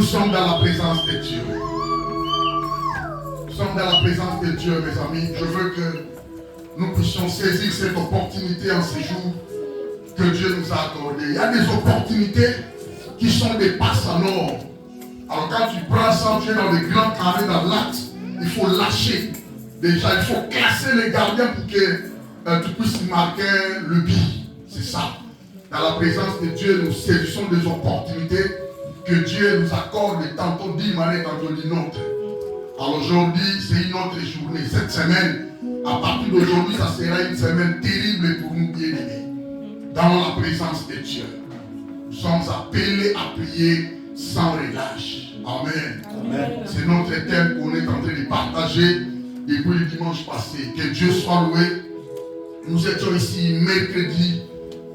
sommes dans la présence de Dieu. Nous sommes dans la présence de Dieu, mes amis. Je veux que nous puissions saisir cette opportunité en ce jour que Dieu nous a accordé. Il y a des opportunités qui sont des passes en or. Alors quand tu prends ça, tu es dans les grands carrés dans l'acte, il faut lâcher. Déjà, il faut classer les gardiens pour que tu puisses marquer le but. C'est ça. Dans la présence de Dieu, nous saisissons des opportunités que Dieu nous accorde, tantôt d'une manière, tantôt d'une autre. Alors aujourd'hui, c'est une autre journée. Cette semaine, à partir d'aujourd'hui, ça sera une semaine terrible pour nous bien-aimés. Dans la présence de Dieu, nous sommes appelés à prier sans relâche. Amen. Amen. C'est notre thème qu'on est en train de partager depuis le dimanche passé. Que Dieu soit loué. Nous étions ici mercredi.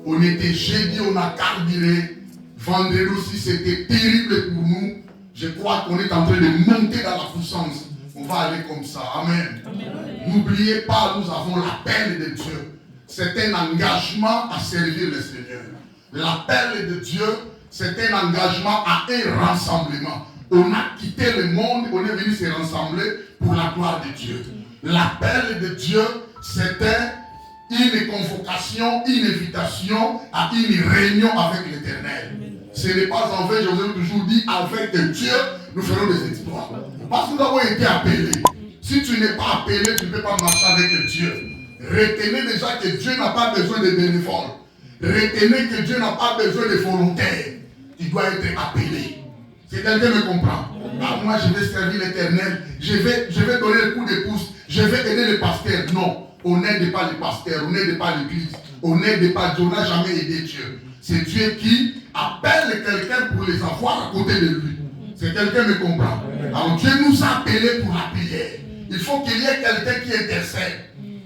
On était jeudi, on a carburé. Vendredi aussi, c'était terrible pour nous. Je crois qu'on est en train de monter dans la puissance. On va aller comme ça. Amen. N'oubliez pas, nous avons l'appel de Dieu. C'est un engagement à servir le Seigneur. L'appel de Dieu, c'est un engagement à un rassemblement. On a quitté le monde, on est venu se rassembler pour la gloire de Dieu. L'appel de Dieu, c'était une convocation, une invitation à une réunion avec l'Éternel. Ce n'est pas en vain, je vous ai toujours dit, avec Dieu, nous ferons des exploits. Parce que nous avons été appelés. Si tu n'es pas appelé, tu ne peux pas marcher avec Dieu. Retenez déjà que Dieu n'a pas besoin de bénévoles. Retenez que Dieu n'a pas besoin de volontaires. Tu dois être appelé. Si quelqu'un me comprend, moi je vais servir l'Éternel, je vais donner le coup de pouce, je vais aider les pasteurs. Non, on n'aide pas les pasteurs, on n'aide pas l'église, on n'aide pas Dieu, on n'a jamais aidé Dieu. C'est Dieu qui appelle quelqu'un pour les avoir à côté de lui. Si quelqu'un me comprend. Alors Dieu nous a appelés pour la prière. Il faut qu'il y ait quelqu'un qui intercède.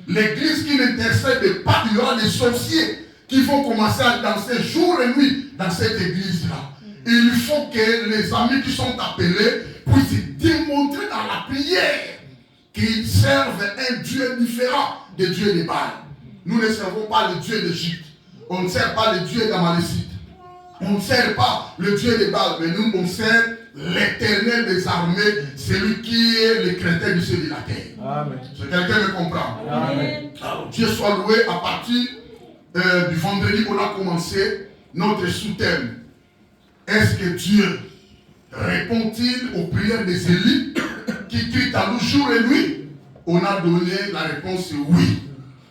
L'église qui n'intercède pas, il y aura des sorciers qui vont commencer à danser jour et nuit dans cette église-là. Il faut que les amis qui sont appelés puissent démontrer dans la prière qu'ils servent un Dieu différent des dieux de Baal. Nous ne servons pas le Dieu d'Égypte. On ne sert pas le Dieu d'Amalécite. On ne sert pas le Dieu de Baal, mais nous, on sert l'Éternel des armées, celui qui est le créateur du ciel et de la terre. Amen. Si quelqu'un me comprend. Amen. Alors, Dieu soit loué. À partir du vendredi, on a commencé notre sous-thème. Est-ce que Dieu répond-il aux prières des Élie qui crient à nous jour et nuit? On a donné la réponse oui.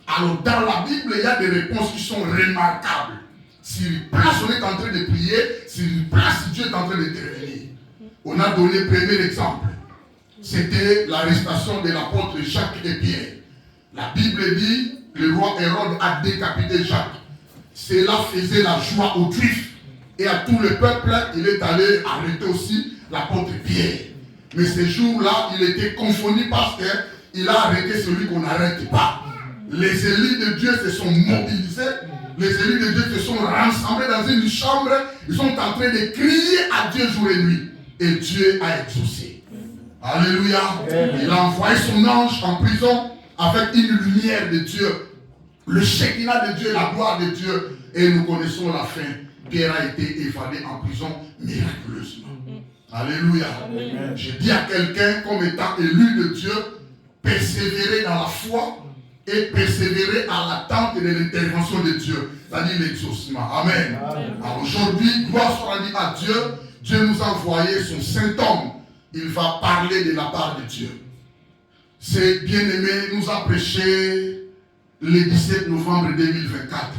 Alors dans la Bible, il y a des réponses qui sont remarquables. Sur place, on est en train de prier. Sur place, Dieu est en train d'intervenir. On a donné le premier exemple. C'était l'arrestation de l'apôtre Jacques et Pierre. La Bible dit que le roi Hérode a décapité Jacques. Cela faisait la joie aux Juifs. Et à tout le peuple, il est allé arrêter aussi l'apôtre Pierre. Mais ce jour-là, il était confondu parce qu'il a arrêté celui qu'on n'arrête pas. Les élus de Dieu se sont mobilisés. Les élus de Dieu se sont rassemblés dans une chambre. Ils sont en train de crier à Dieu jour et nuit. Et Dieu a exaucé. Alléluia. Il a envoyé son ange en prison avec une lumière de Dieu. Le Shekinah de Dieu, la gloire de Dieu. Et nous connaissons la fin. Pierre a été évadé en prison miraculeusement. Alléluia. Amen. Je dis à quelqu'un, comme étant élu de Dieu, persévérer dans la foi et persévérer à l'attente de l'intervention de Dieu, c'est-à-dire l'exaucement. Amen. Alors aujourd'hui, gloire soit rendue à Dieu. Dieu nous a envoyé son Saint-Homme. Il va parler de la part de Dieu. C'est bien-aimé, nous a prêché le 17 novembre 2024.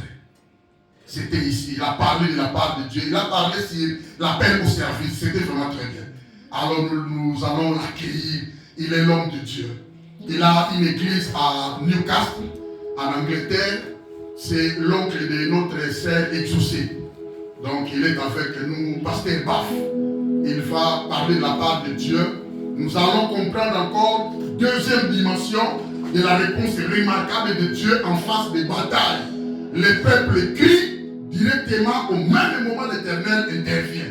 C'était ici. Il a parlé de la part de Dieu. Il a parlé sur l'appel au service. C'était vraiment très bien. Alors nous allons l'accueillir. Il est l'homme de Dieu. Il a une église à Newcastle, en Angleterre. C'est l'oncle de notre sœur exaucée. Donc il est avec nous, pasteur Baf. Il va parler de la part de Dieu. Nous allons comprendre encore deuxième dimension de la réponse remarquable de Dieu en face des batailles. Le peuple crie. Directement, au même moment, l'Éternel intervient.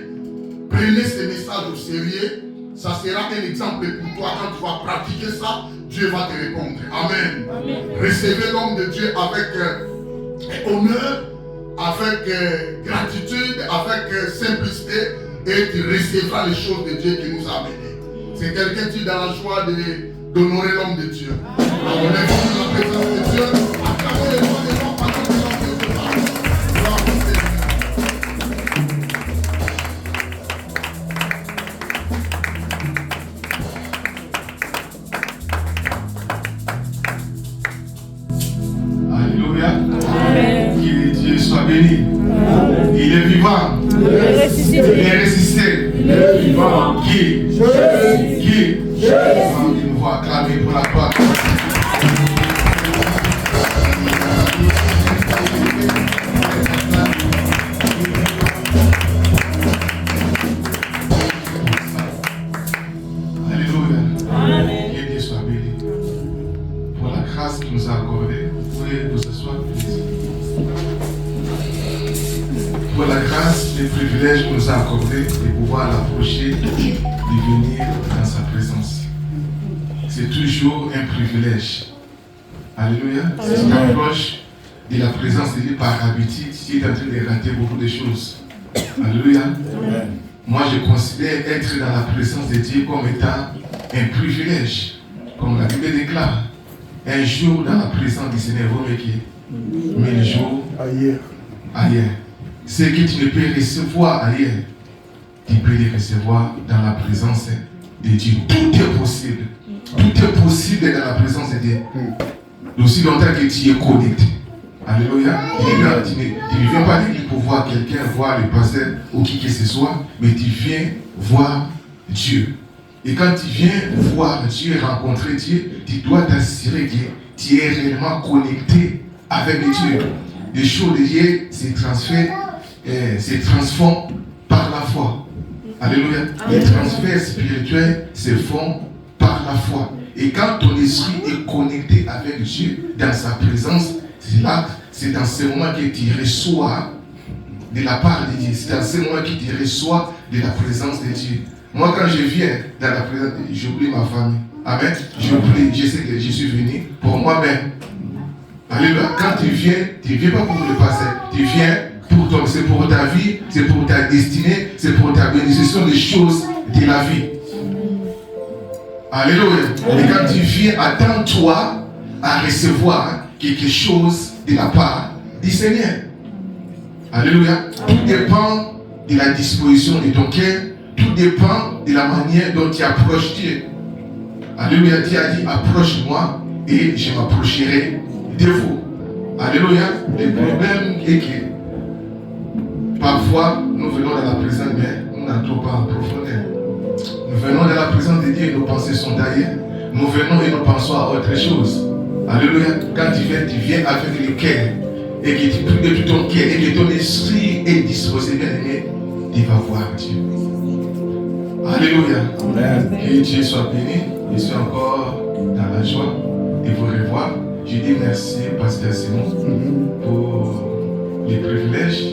Prenez ce message au sérieux. Ça sera un exemple pour toi. Quand tu vas pratiquer ça, Dieu va te répondre. Amen. Amen. Recevez l'homme de Dieu avec honneur, avec gratitude, avec simplicité. et tu recevras les choses de Dieu qui nous a amenés. C'est quelqu'un qui est dans la joie d'honorer l'homme de Dieu. Alors, on est dans la présence de Dieu, acclamons les voix des gens, parce que les gens qui nous parlent. Gloire au Seigneur. Que Dieu soit béni. Amen. Il est vivant. Il est ressuscité. Il est vivant. Qui il nous voit acclamer pour la gloire. Alléluia. Amen. Que Dieu soit béni. Pour la grâce qu'il nous a accordée, vous pouvez vous asseoir. Pour la grâce, les privilèges qu'il nous a accordés de pouvoir l'approcher, de venir dans sa présence. C'est toujours un privilège. Alléluia. Si tu t'approches de la présence de Dieu par habitude, tu es en train de rater beaucoup de choses. Alléluia. Amen. Moi, je considère être dans la présence de Dieu comme étant un privilège. Comme la Bible déclare, un jour dans la présence du Seigneur vaut mieux que 1000 jours ailleurs. Ce que tu ne peux recevoir ailleurs, tu peux les recevoir dans la présence de Dieu. Tout est possible. Tout est possible dans la présence de Dieu. Aussi longtemps que tu es connecté. Alléluia. Tu ne viens pas dire pour voir quelqu'un, voir le pasteur ou qui que ce soit, mais tu viens voir Dieu. Et quand tu viens voir Dieu, rencontrer Dieu, tu dois t'assurer que tu es réellement connecté avec Dieu. Les choses de Dieu se transforment par la foi. Alléluia. Les transferts spirituels se font par la foi. Et quand ton esprit est connecté avec Dieu dans sa présence, c'est dans ce moment que tu reçois de la part de Dieu. C'est dans ce moment que tu reçois de la présence de Dieu. Moi, quand je viens dans la présence de Dieu, j'oublie ma famille. Amen. J'oublie, je sais que je suis venu pour moi-même. Alléluia. Quand tu viens pas pour le passé. Tu viens pour toi. C'est pour ta vie, c'est pour ta destinée, c'est pour ta bénédiction des choses de la vie. Alléluia. Et quand tu viens, attends-toi à recevoir quelque chose de la part du Seigneur. Alléluia. Tout dépend de la disposition de ton cœur. Tout dépend de la manière dont tu approches Dieu. Alléluia. Dieu a dit, approche-moi et je m'approcherai de vous. Alléluia. Le problème est que parfois, nous venons dans la présence, mais nous n'entrons pas en profondeur. Nous venons dans la présence de Dieu et nos pensées sont d'ailleurs. Nous venons et nous pensons à autre chose. Alléluia. Quand tu viens avec le cœur et que tu pries depuis ton cœur et que ton esprit est disposé, bien aimé, tu vas voir Dieu. Alléluia. Amen. Que Dieu soit béni. Je suis encore dans la joie de vous revoir. Je dis merci, Pasteur Simon, pour les privilèges,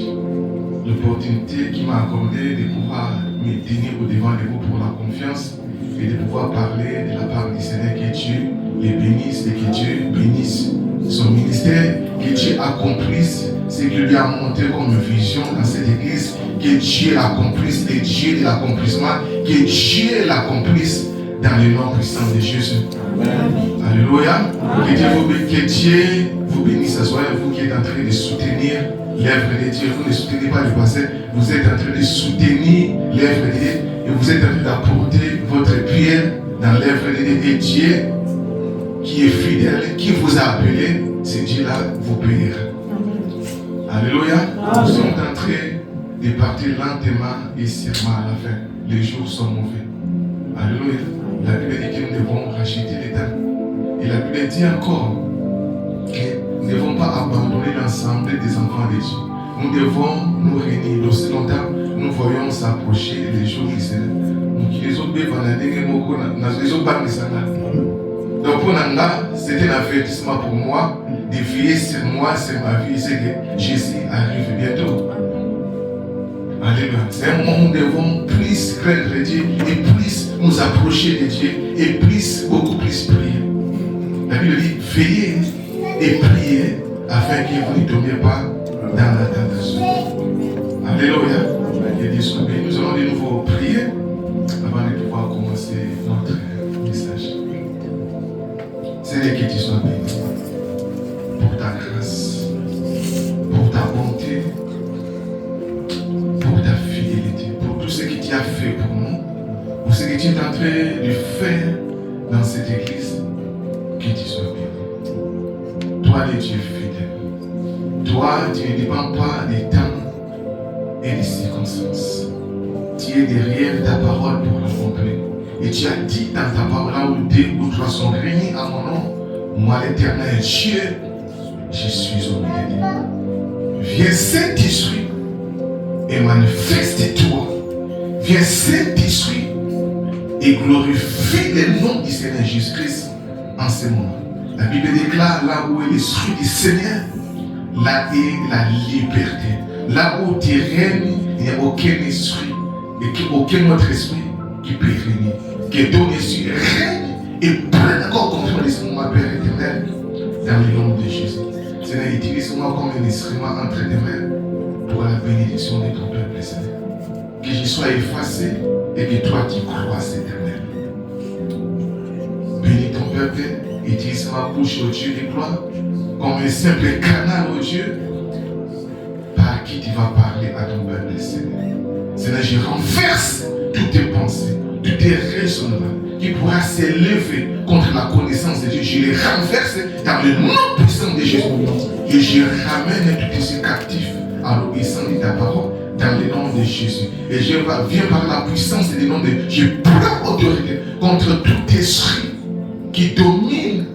l'opportunité qu'il m'a accordé de pouvoir me tenir au devant de vous pour la confiance et de pouvoir parler de la part du Seigneur. Que Dieu les bénisse et que Dieu bénisse son ministère, que Dieu accomplisse ce qu'il lui a montré comme vision dans cette église, que Dieu l'accomplisse et Dieu de l'accomplissement, que Dieu l'accomplisse dans le nom puissant de Jésus. Amen. Alléluia. Que Dieu vous bénisse ce soir, vous qui êtes en train de soutenir l'œuvre de Dieu. Vous ne soutenez pas le passé, vous êtes en train de soutenir l'œuvre de Dieu et vous êtes en train d'apporter votre prière dans l'œuvre de Dieu. Et Dieu qui est fidèle, qui vous a appelé, ce Dieu-là vous payera. Alléluia. Nous sommes en train de partir lentement et sûrement à la fin. Les jours sont mauvais. Alléluia. La Bible dit que nous devons racheter les temps. Et la Bible dit encore que nous ne devons pas abandonner l'ensemble des enfants de Dieu. Nous devons nous réunir. Aussi longtemps, nous voyons s'approcher les jours qui se les autres donc pour Nanga, c'était un avertissement pour moi de veiller sur moi, sur ma vie, c'est que Jésus arrive bientôt. Alléluia. C'est un moment où nous devons plus craindre Dieu et plus nous approcher de Dieu et beaucoup plus prier. La Bible dit, veillez et priez afin que vous ne tombiez pas dans la tentation. Alléluia. Que Dieu soit béni. Nous allons de nouveau tu as fait pour nous, pour ce que tu es en train de faire dans cette église, que tu sois béni. Toi, le Dieu fidèle. Toi, tu ne dépends pas des temps et des circonstances. Tu es derrière ta parole pour l'accomplir. Et tu as dit dans ta parole, là où 2 ou 3 sont réunis à mon nom, moi l'Éternel Dieu, je suis au milieu d'eux. Viens Saint-Esprit et manifeste-toi. Viens Saint-Esprit et glorifie le nom du Seigneur Jésus-Christ en ce moment. La Bible déclare là où est l'Esprit du Seigneur, là est la liberté. Là où tu règnes, il n'y a aucun esprit et aucun autre esprit qui peut régner. Que ton esprit règne et prenne encore contrôle de ce moment, Père éternel, dans le nom de Jésus. Seigneur, utilise-moi comme un instrument entre tes mains pour la bénédiction de ton peuple, Seigneur. Que je sois effacé et que toi tu croisses, éternel. Bénis ton peuple, utilise ma bouche, au Dieu de gloire, comme un simple canal, au Dieu, par qui tu vas parler à ton peuple, Seigneur. Seigneur, je renverse toutes tes pensées, tous tes raisonnements qui pourra s'élever contre la connaissance de Dieu. Je les renverse dans le nom puissant de Jésus. Et je ramène tous ces captifs à l'obéissance de ta parole dans le nom de Jésus. Et je viens par la puissance du nom de Dieu. Je prends autorité contre tout esprit qui domine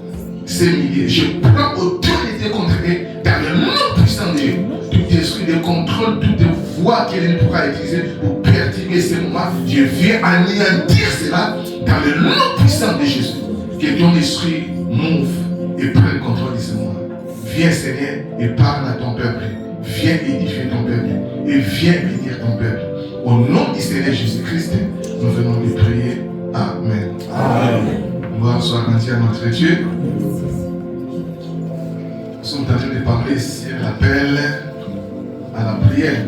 ces milliers. Je prends autorité contre eux dans le nom puissant de Dieu. Tout esprit de contrôle, toute voix qu'elle ne pourra utiliser pour perturber ce moment, je viens anéantir cela dans le nom puissant de Jésus. Que ton esprit move et prenne le contrôle de ce moment. Viens Seigneur et parle à ton peuple. Viens édifier ton peuple et viens bénir ton peuple. Au nom du Seigneur Jésus-Christ, nous venons de prier. Amen. Amen. Gloire soit rendue à notre Dieu. Nous sommes en train de parler sur l'appel à la prière.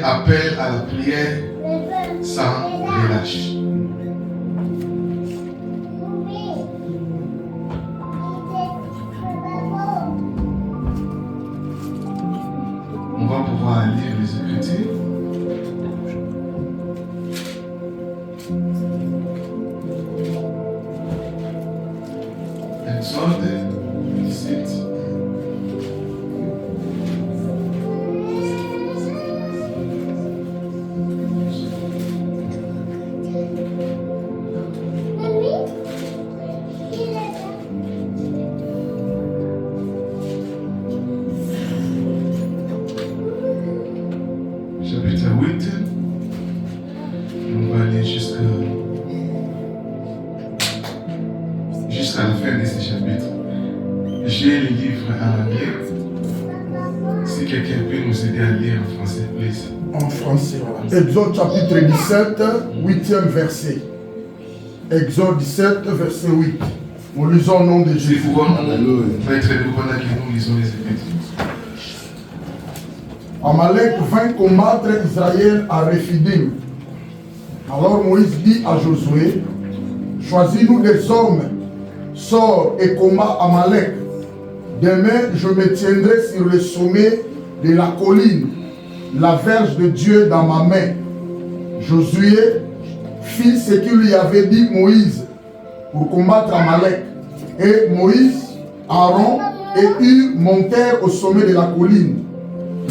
Appel à la prière sans relâche. On va pouvoir lire les Écritures. Exode 17. Chapitre 8. On va aller jusqu'à la fin de ce chapitre. J'ai le livre en anglais. Si quelqu'un peut nous aider à lire en français, please. En français, voilà. Exode chapitre 17, 8e verset. Exode 17, verset 8. Nous lisons au nom de Jésus. Si vous pouvez mettre le pendant que nous lisons les Écritures. Amalek vint combattre Israël à Rephidim. Alors Moïse dit à Josué, choisis-nous des hommes, sors et combat Amalek. Demain, je me tiendrai sur le sommet de la colline, la verge de Dieu dans ma main. Josué fit ce qu'il lui avait dit Moïse pour combattre Amalek. Et Moïse, Aaron et Hur montèrent au sommet de la colline.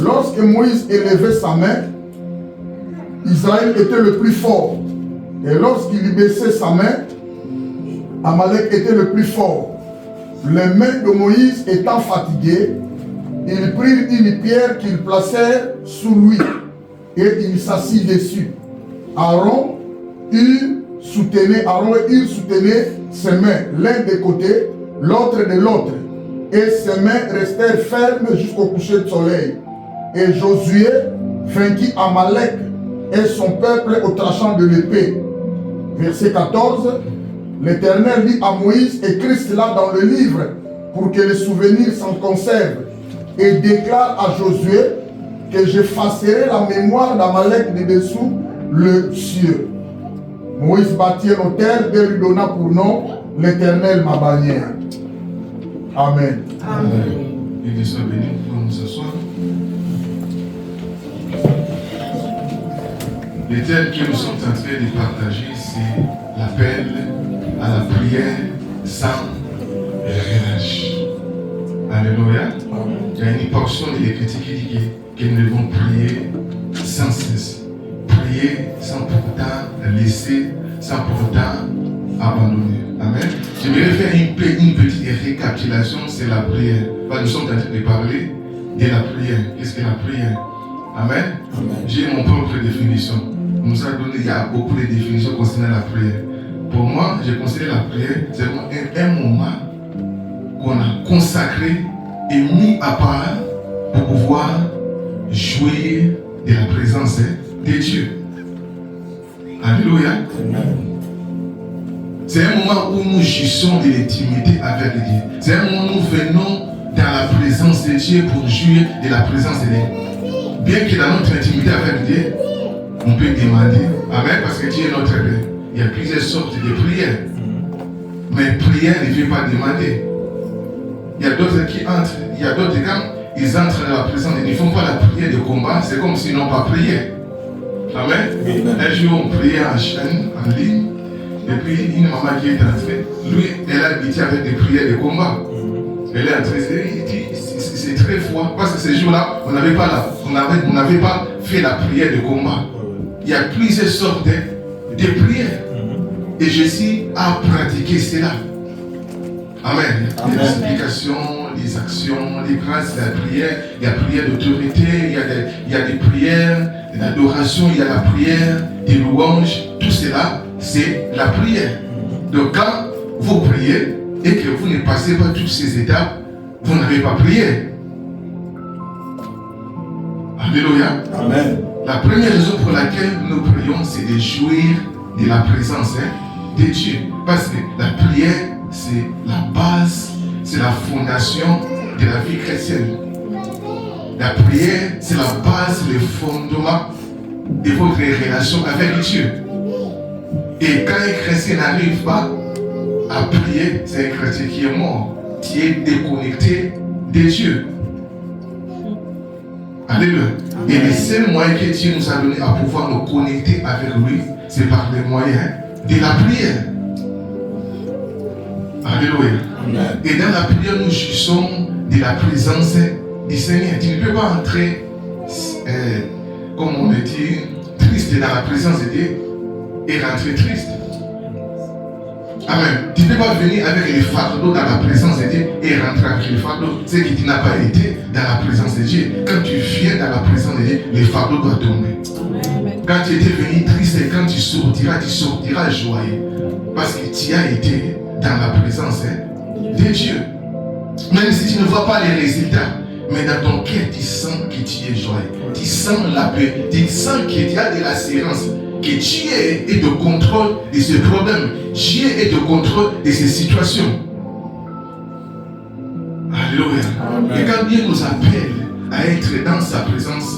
Lorsque Moïse élevait sa main, Israël était le plus fort. Et lorsqu'il baissait sa main, Amalek était le plus fort. Les mains de Moïse étant fatiguées, ils prirent une pierre qu'ils placèrent sous lui et il s'assit dessus. Aaron et Hur soutenaient ses mains, l'un des côtés, l'autre de l'autre. Et ses mains restèrent fermes jusqu'au coucher du soleil. Et Josué vainquit Amalek et son peuple au tranchant de l'épée. Verset 14. L'Éternel dit à Moïse, écris cela dans le livre pour que les souvenirs s'en conservent. Et déclare à Josué que j'effacerai la mémoire d'Amalek de dessous le ciel. Moïse bâtit un autel et lui donna pour nom l'Éternel ma bannière. Amen. Amen. Et que soit béni pour nous asseoir. Le thème que nous sommes en train de partager, c'est l'appel à la prière sans relâche. Alléluia. Il y a une portion de l'Écriture qui dit que nous devons prier sans cesse. Prier sans pourtant laisser, sans pourtant abandonner. Amen. J'aimerais faire une petite récapitulation, c'est la prière. Nous sommes en train de parler de la prière. Qu'est-ce que la prière? Amen. J'ai mon propre définition. On nous a donné, il y a beaucoup de définitions concernant la prière. Pour moi, je considère la prière, c'est un moment qu'on a consacré et mis à part pour pouvoir jouir de la présence de Dieu. Alléluia. C'est un moment où nous jouissons de l'intimité avec Dieu. C'est un moment où nous venons dans la présence de Dieu pour jouir de la présence de Dieu. Bien que dans notre intimité avec Dieu, on peut demander. Amen, parce que Dieu est notre Père. Il y a plusieurs sortes de prières. Mais prière ne veut pas demander. Il y a d'autres qui entrent, il y a d'autres quand ils entrent dans la présence de Dieu. Ils ne font pas la prière de combat, c'est comme s'ils n'ont pas prié. Amen. Un jour, on priait en chaîne, en ligne. Et puis, une maman qui est entrée, lui, elle a habité avec des prières de combat. Elle est entrée, c'est très froid. Parce que ces jours-là, on n'avait pas fait la prière de combat. Il y a plusieurs sortes de prières. Et Jésus a pratiqué cela. Amen. Il y a des explications, des actions, des grâces, la prière. Il y a la prière d'autorité, il y a des prières d'adoration, il y a la prière des louanges. Tout cela, c'est la prière. Donc quand vous priez et que vous ne passez pas toutes ces étapes, vous n'avez pas prié. Alléluia. Amen. La première raison pour laquelle nous prions, c'est de jouir de la présence de Dieu. Parce que la prière, c'est la base, c'est la fondation de la vie chrétienne. La prière, c'est la base, le fondement de votre relation avec Dieu. Et quand un chrétien n'arrive pas à prier, c'est un chrétien qui est mort, qui est déconnecté de Dieu. Alléluia. Et le seul moyen que Dieu nous a donné à pouvoir nous connecter avec lui, c'est par les moyens de la prière. Alléluia. Amen. Et dans la prière, nous jouissons de la présence du Seigneur. Tu ne peux pas entrer, comme on le dit, triste dans la présence de Dieu et rentrer triste. Amen. Tu ne peux pas venir avec les fardeaux dans la présence de Dieu et rentrer avec les fardeaux. C'est que tu n'as pas été dans la présence de Dieu. Quand tu viens dans la présence de Dieu, les fardeaux doivent tomber. Amen. Quand tu étais venu triste et quand tu sortiras joyeux. Parce que tu as été dans la présence de Dieu. Même si tu ne vois pas les résultats, mais dans ton cœur, tu sens que tu es joyeux. Tu sens la paix. Tu sens qu'il y a de l'assurance. Que Dieu est de contrôle de ce problème. Dieu est de contrôle de ces situations. Alléluia. Amen. Et quand Dieu nous appelle à être dans sa présence,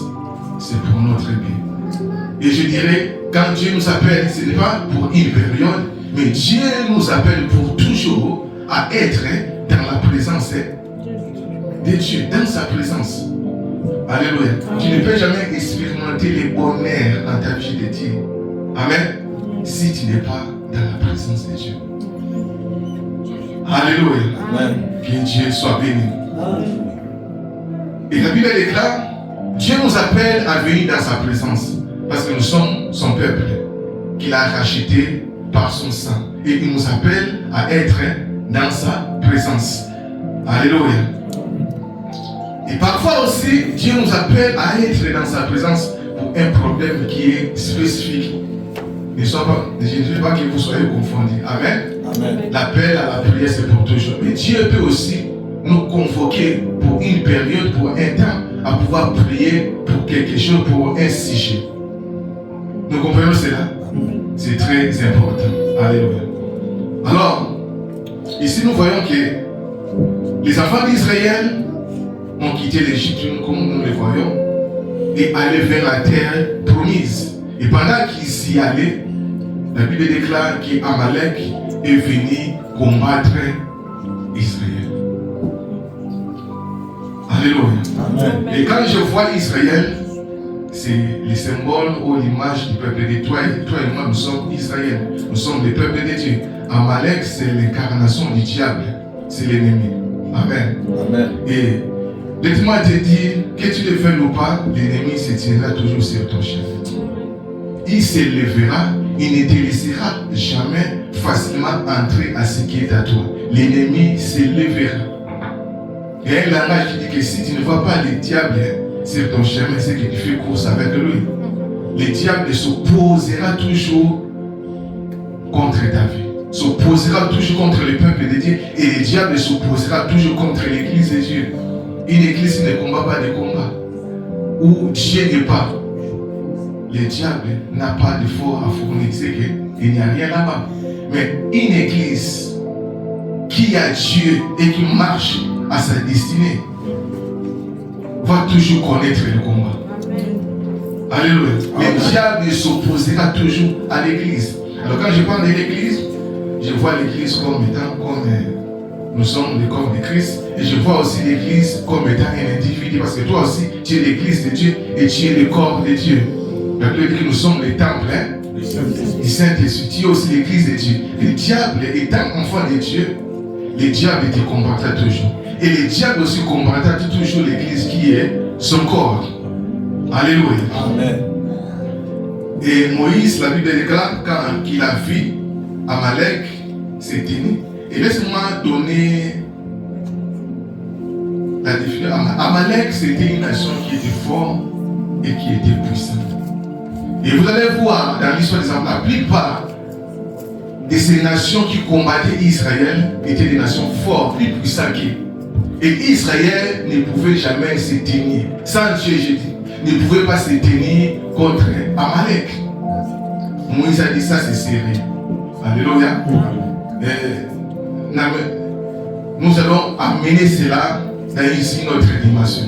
c'est pour notre bien. Et je dirais, quand Dieu nous appelle, ce n'est pas pour une période, mais Dieu nous appelle pour toujours à être dans la présence de Dieu, dans sa présence. Alléluia. Tu ne peux jamais expérimenter les bonheurs dans ta vie de Dieu. Amen. Si tu n'es pas dans la présence de Dieu. Alléluia. Amen. Que Dieu soit béni. Et la Bible déclare, Dieu nous appelle à venir dans sa présence. Parce que nous sommes son peuple, qu'il a racheté par son sang. Et il nous appelle à être dans sa présence. Alléluia. Et parfois aussi, Dieu nous appelle à être dans sa présence pour un problème qui est spécifique. Je ne veux pas que vous soyez confondus. Amen. Amen. L'appel à la prière, c'est pour toujours. Mais Dieu peut aussi nous convoquer pour une période, pour un temps, à pouvoir prier pour quelque chose, pour un sujet. Nous comprenons cela? C'est très important. Alléluia. Alors, ici nous voyons que les enfants d'Israël ont quitté l'Égypte comme nous le voyons et allaient vers la terre promise. Et pendant qu'ils y allaient, la Bible déclare qu'Amalek est venu combattre Israël. Alléluia. Amen. Et quand je vois Israël, c'est le symbole ou l'image du peuple de toi et moi, nous sommes Israël. Nous sommes le peuple de Dieu. Amalek, c'est l'incarnation du diable. C'est l'ennemi. Amen. Amen. Et laisse-moi te dire que tu le fais ou pas, l'ennemi se tiendra toujours sur ton chef. Il s'élèvera, il ne te laissera jamais facilement entrer à ce qui est à toi. L'ennemi s'élèvera. Il y a un langage qui dit que si tu ne vois pas le diable sur ton chemin, c'est que tu fais course avec lui. Le diable s'opposera toujours contre ta vie, s'opposera toujours contre le peuple de Dieu, et le diable s'opposera toujours contre l'église de Dieu. Une église ne combat pas des combats où Dieu n'est pas. Le diable n'a pas d'effort à fournir, c'est qu'il n'y a rien là-bas. Mais une église qui a Dieu et qui marche à sa destinée va toujours connaître le combat. Alléluia. Le diable s'opposera toujours à l'église. Alors quand je parle de l'église, je vois l'église comme étant comme nous sommes le corps de Christ, et je vois aussi l'église comme étant un individu, parce que toi aussi tu es l'église de Dieu et tu es le corps de Dieu. La Bible dit que nous sommes les temples du Saint-Esprit. Tu es aussi l'église de Dieu. Le diable étant enfant de Dieu, le diable te combattra toujours. Et le diable aussi combattra toujours l'église qui est son corps. Alléluia. Amen. Et Moïse, la Bible déclare, quand il a vu Amalek s'est tenu. Et laisse-moi donner la définition. Amalek, c'était une nation qui était forte et qui était puissante. Et vous allez voir dans l'histoire des hommes, la plupart de ces nations qui combattaient Israël étaient des nations fortes, plus puissantes qu'eux. Et Israël ne pouvait jamais se tenir. Sans Dieu, je dis, ne pouvait pas se tenir contre Amalek. Moïse a dit ça, c'est sérieux. Alléluia. Nous allons amener cela dans une autre dimension.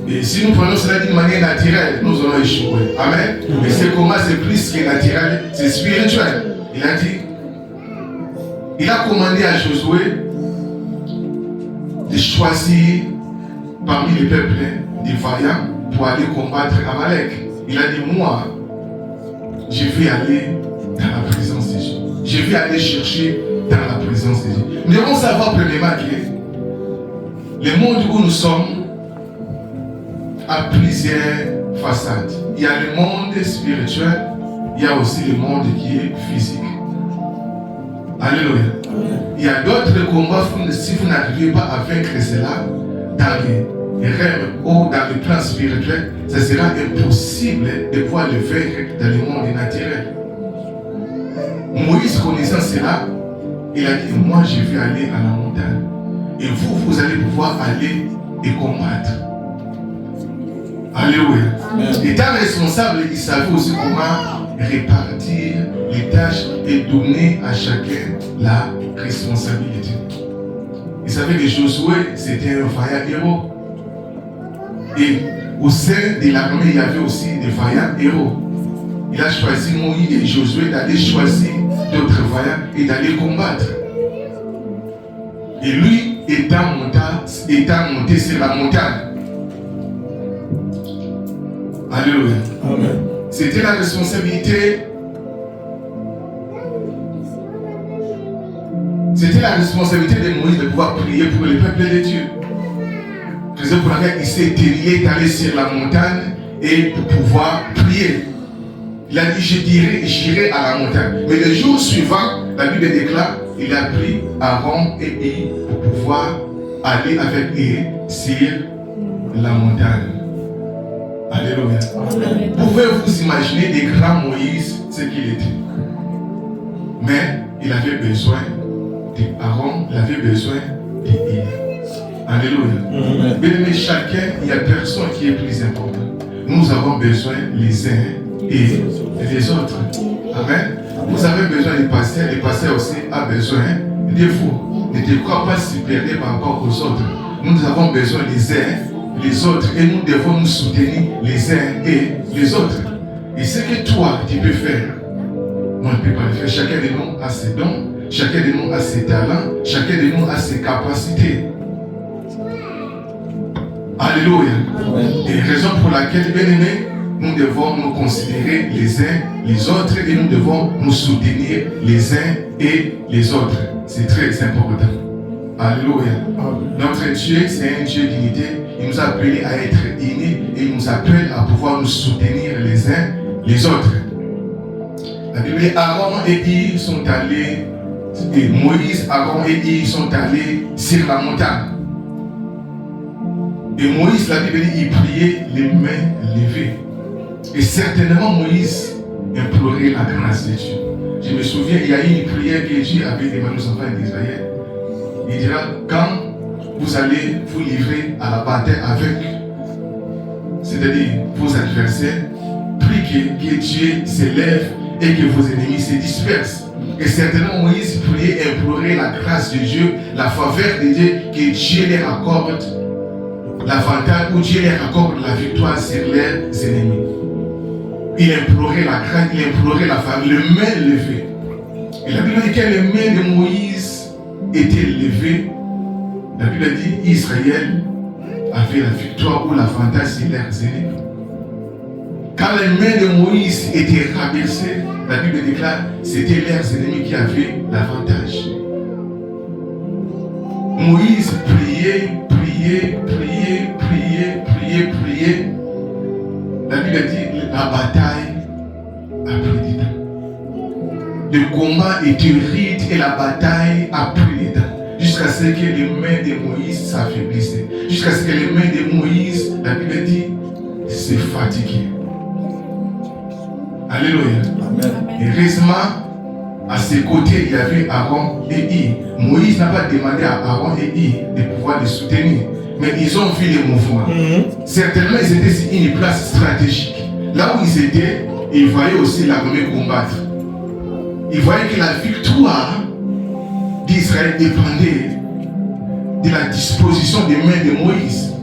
Et si nous prenons cela d'une manière naturelle, nous allons échouer. Amen. Mais c'est comment c'est plus que naturel, c'est spirituel. Il a dit, il a commandé à Josué de choisir parmi les peuples des vaillants pour aller combattre Amalek. Il a dit, moi, je vais aller dans la présence de Dieu. Je vais aller chercher dans la présence de Dieu. Nous devons savoir premièrement que le monde où nous sommes a plusieurs façades. Il y a le monde spirituel, il y a aussi le monde qui est physique. Alléluia. Il y a d'autres combats, si vous n'arrivez pas à vaincre cela dans les rêves ou dans le plan spirituel, ce sera impossible de pouvoir le vaincre dans le monde naturel. Moïse, connaissant cela, il a dit, moi je vais aller à la montagne. Et vous, vous allez pouvoir aller et combattre. Alléluia. Étant responsable, il savait aussi comment répartir les tâches et donner à chacun la responsabilité. Il savait que Josué, c'était un vaillant héros. Et au sein de l'armée, il y avait aussi des vaillants héros. Il a choisi Moïse et Josué d'aller choisir d'autres vaillants et d'aller combattre. Et lui, étant monté sur la montagne. Alléluia. Amen. C'était la responsabilité. C'était la responsabilité de Moïse de pouvoir prier pour le peuple de Dieu. C'est pour laquelle il s'est allé sur la montagne et pour pouvoir prier. Il a dit, j'irai à la montagne. Mais le jour suivant, la Bible déclare, il a pris Aaron et Hur pour pouvoir aller avec eux sur la montagne. Alléluia. Amen. Pouvez-vous imaginer des grands Moïse, ce qu'il était? Mais il avait besoin d'Aaron, il avait besoin de Hur. Alléluia. Mais chacun, il n'y a personne qui est plus important. Nous avons besoin les uns et les autres. Amen. Vous avez besoin des pasteurs, les pasteurs aussi ont besoin de vous. Ne te crois pas supérieur par rapport aux autres. Nous avons besoin des uns, les autres, et nous devons nous soutenir les uns et les autres. Et ce que toi, tu peux faire, on ne peut pas le faire. Chacun de nous a ses dons, chacun de nous a ses talents, chacun de nous a ses capacités. Alléluia. Amen. Et raison pour laquelle, bien aimé, nous devons nous considérer les uns les autres et nous devons nous soutenir les uns et les autres. C'est très important. Alléluia. Notre Dieu, c'est un Dieu d'unité. Il nous a appelés à être unis et il nous appelle à pouvoir nous soutenir les uns les autres. La Bible dit Aaron et Yves sont allés, et Moïse, Aaron et Yves sont allés sur la montagne. Et Moïse, la Bible dit, il priait les mains levées. Et certainement Moïse implorait la grâce de Dieu. Je me souviens, il y a eu une prière que Dieu avait demandé aux enfants d'Israël. Il dira, quand vous allez vous livrer à la bataille avec, c'est-à-dire vos adversaires, priez que Dieu s'élève et que vos ennemis se dispersent. Et certainement Moïse priait et implorait la grâce de Dieu, la faveur de Dieu, que Dieu leur accorde l'avantage, ou Dieu leur accorde la victoire sur leurs ennemis. Il implorait la grâce, il implorait la faveur, les mains levées. Et la Bible dit que les mains de Moïse étaient levées. La Bible dit Israël avait la victoire ou l'avantage sur leurs ennemis. Quand les mains de Moïse étaient rabaissées, la Bible déclare que c'était leurs ennemis qui avaient l'avantage. Moïse priait. La Bible dit la bataille a pris du temps. Le combat était rude et la bataille a pris du temps. Jusqu'à ce que les mains de Moïse s'affaiblissaient. Jusqu'à ce que les mains de Moïse, la Bible dit, se fatiguaient. Alléluia. Amen. Heureusement, à ses côtés, il y avait Aaron et Yves. Moïse n'a pas demandé à Aaron et Yves de pouvoir les soutenir. Mais ils ont vu les mouvements. Certainement, ils étaient sur une place stratégique. Là où ils étaient, ils voyaient aussi l'armée combattre. Ils voyaient que la victoire d'Israël dépendait de la disposition des mains de Moïse.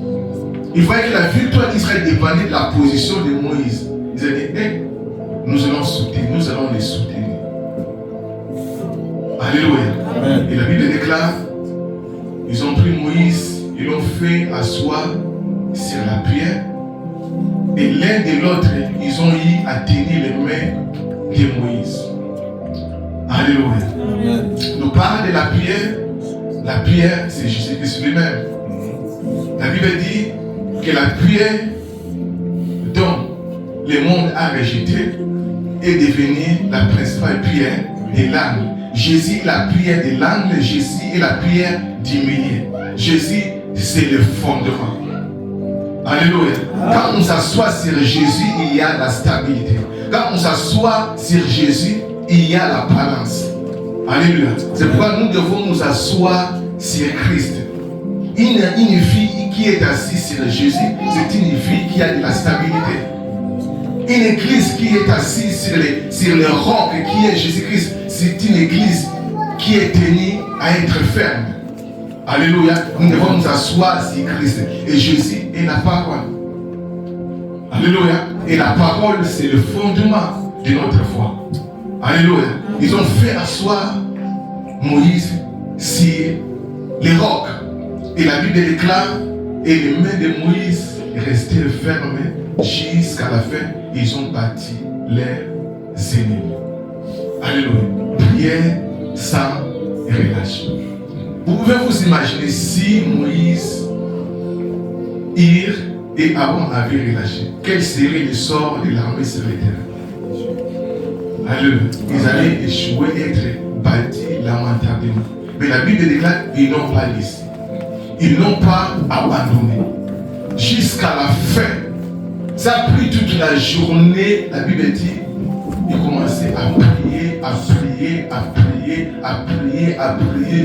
Ils voyaient que la victoire d'Israël dépendait de la position de Moïse. Ils ont dit, nous allons soutenir, nous allons les soutenir. Alléluia. Amen. Et la Bible déclare, ils ont pris Moïse, ils l'ont fait asseoir sur la pierre. Et l'un de l'autre, ils ont eu à tenir les mains de Moïse. Alléluia. Amen. Nous parlons de la pierre. La pierre, c'est Jésus-Christ lui-même. La Bible dit que la pierre dont le monde a rejeté est devenue la principale pierre de l'angle. Jésus est la pierre de l'angle, Jésus est la pierre du milieu. Jésus, c'est le fondement. Alléluia. Quand on s'assoit sur Jésus, il y a la stabilité. Quand on s'assoit sur Jésus, il y a la balance. Alléluia. C'est pourquoi nous devons nous asseoir sur Christ. Une fille qui est assise sur Jésus, c'est une fille qui a de la stabilité. Une église qui est assise sur le roc qui est Jésus-Christ, c'est une église qui est tenue à être ferme. Alléluia. Nous devons nous asseoir sur Christ. Et Jésus est la parole. Alléluia. Et la parole, c'est le fondement de notre foi. Alléluia. Ils ont fait asseoir Moïse sur les rocs. Et la Bible déclare, et les mains de Moïse restaient fermées jusqu'à la fin. Ils ont bâti leurs ennemis. Alléluia. Prière sans relâche. Vous pouvez vous imaginer si Moïse, Ir et Aaron avaient relâché. Quel serait le sort de l'armée sur le terrain? Alléluia. Ils allaient échouer, être bâtis lamentablement. Mais la Bible déclare qu'ils n'ont pas laissé. Ils n'ont pas abandonné. Jusqu'à la fin. Ça a pris toute la journée, la Bible dit, ils commençaient à prier